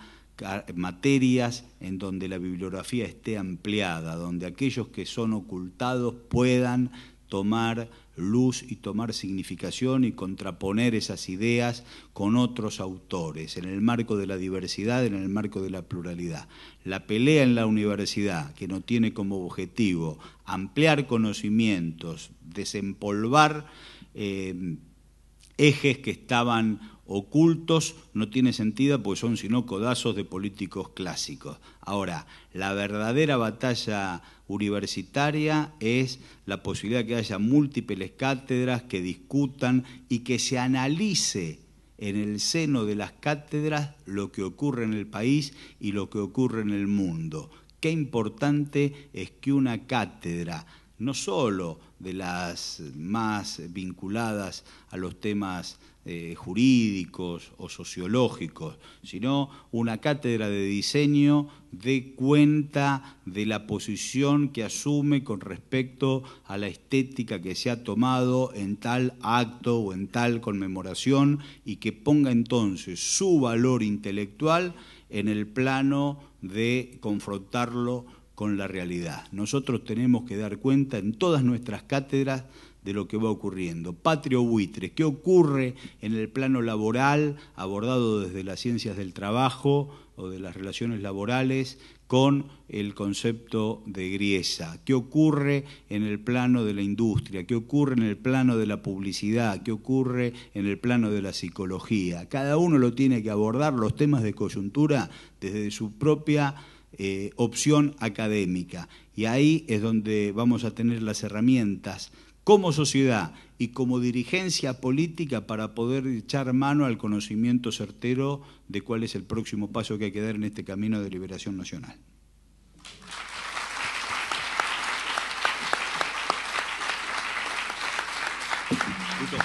materias en donde la bibliografía esté ampliada, donde aquellos que son ocultados puedan tomar luz y tomar significación y contraponer esas ideas con otros autores, en el marco de la diversidad, en el marco de la pluralidad. La pelea en la universidad, que no tiene como objetivo ampliar conocimientos, desempolvar ejes que estaban ocultos no tiene sentido porque son sino codazos de políticos clásicos. Ahora, la verdadera batalla universitaria es la posibilidad de que haya múltiples cátedras que discutan y que se analice en el seno de las cátedras lo que ocurre en el país y lo que ocurre en el mundo. Qué importante es que una cátedra, no solo de las más vinculadas a los temas jurídicos o sociológicos, sino una cátedra de diseño dé cuenta de la posición que asume con respecto a la estética que se ha tomado en tal acto o en tal conmemoración y que ponga entonces su valor intelectual en el plano de confrontarlo con la realidad. Nosotros tenemos que dar cuenta en todas nuestras cátedras de lo que va ocurriendo. Patria o buitre, ¿qué ocurre en el plano laboral, abordado desde las ciencias del trabajo o de las relaciones laborales, con el concepto de Griesa? ¿Qué ocurre en el plano de la industria? ¿Qué ocurre en el plano de la publicidad? ¿Qué ocurre en el plano de la psicología? Cada uno lo tiene que abordar, los temas de coyuntura, desde su propia opción académica. Y ahí es donde vamos a tener las herramientas como sociedad y como dirigencia política para poder echar mano al conocimiento certero de cuál es el próximo paso que hay que dar en este camino de liberación nacional. Listo.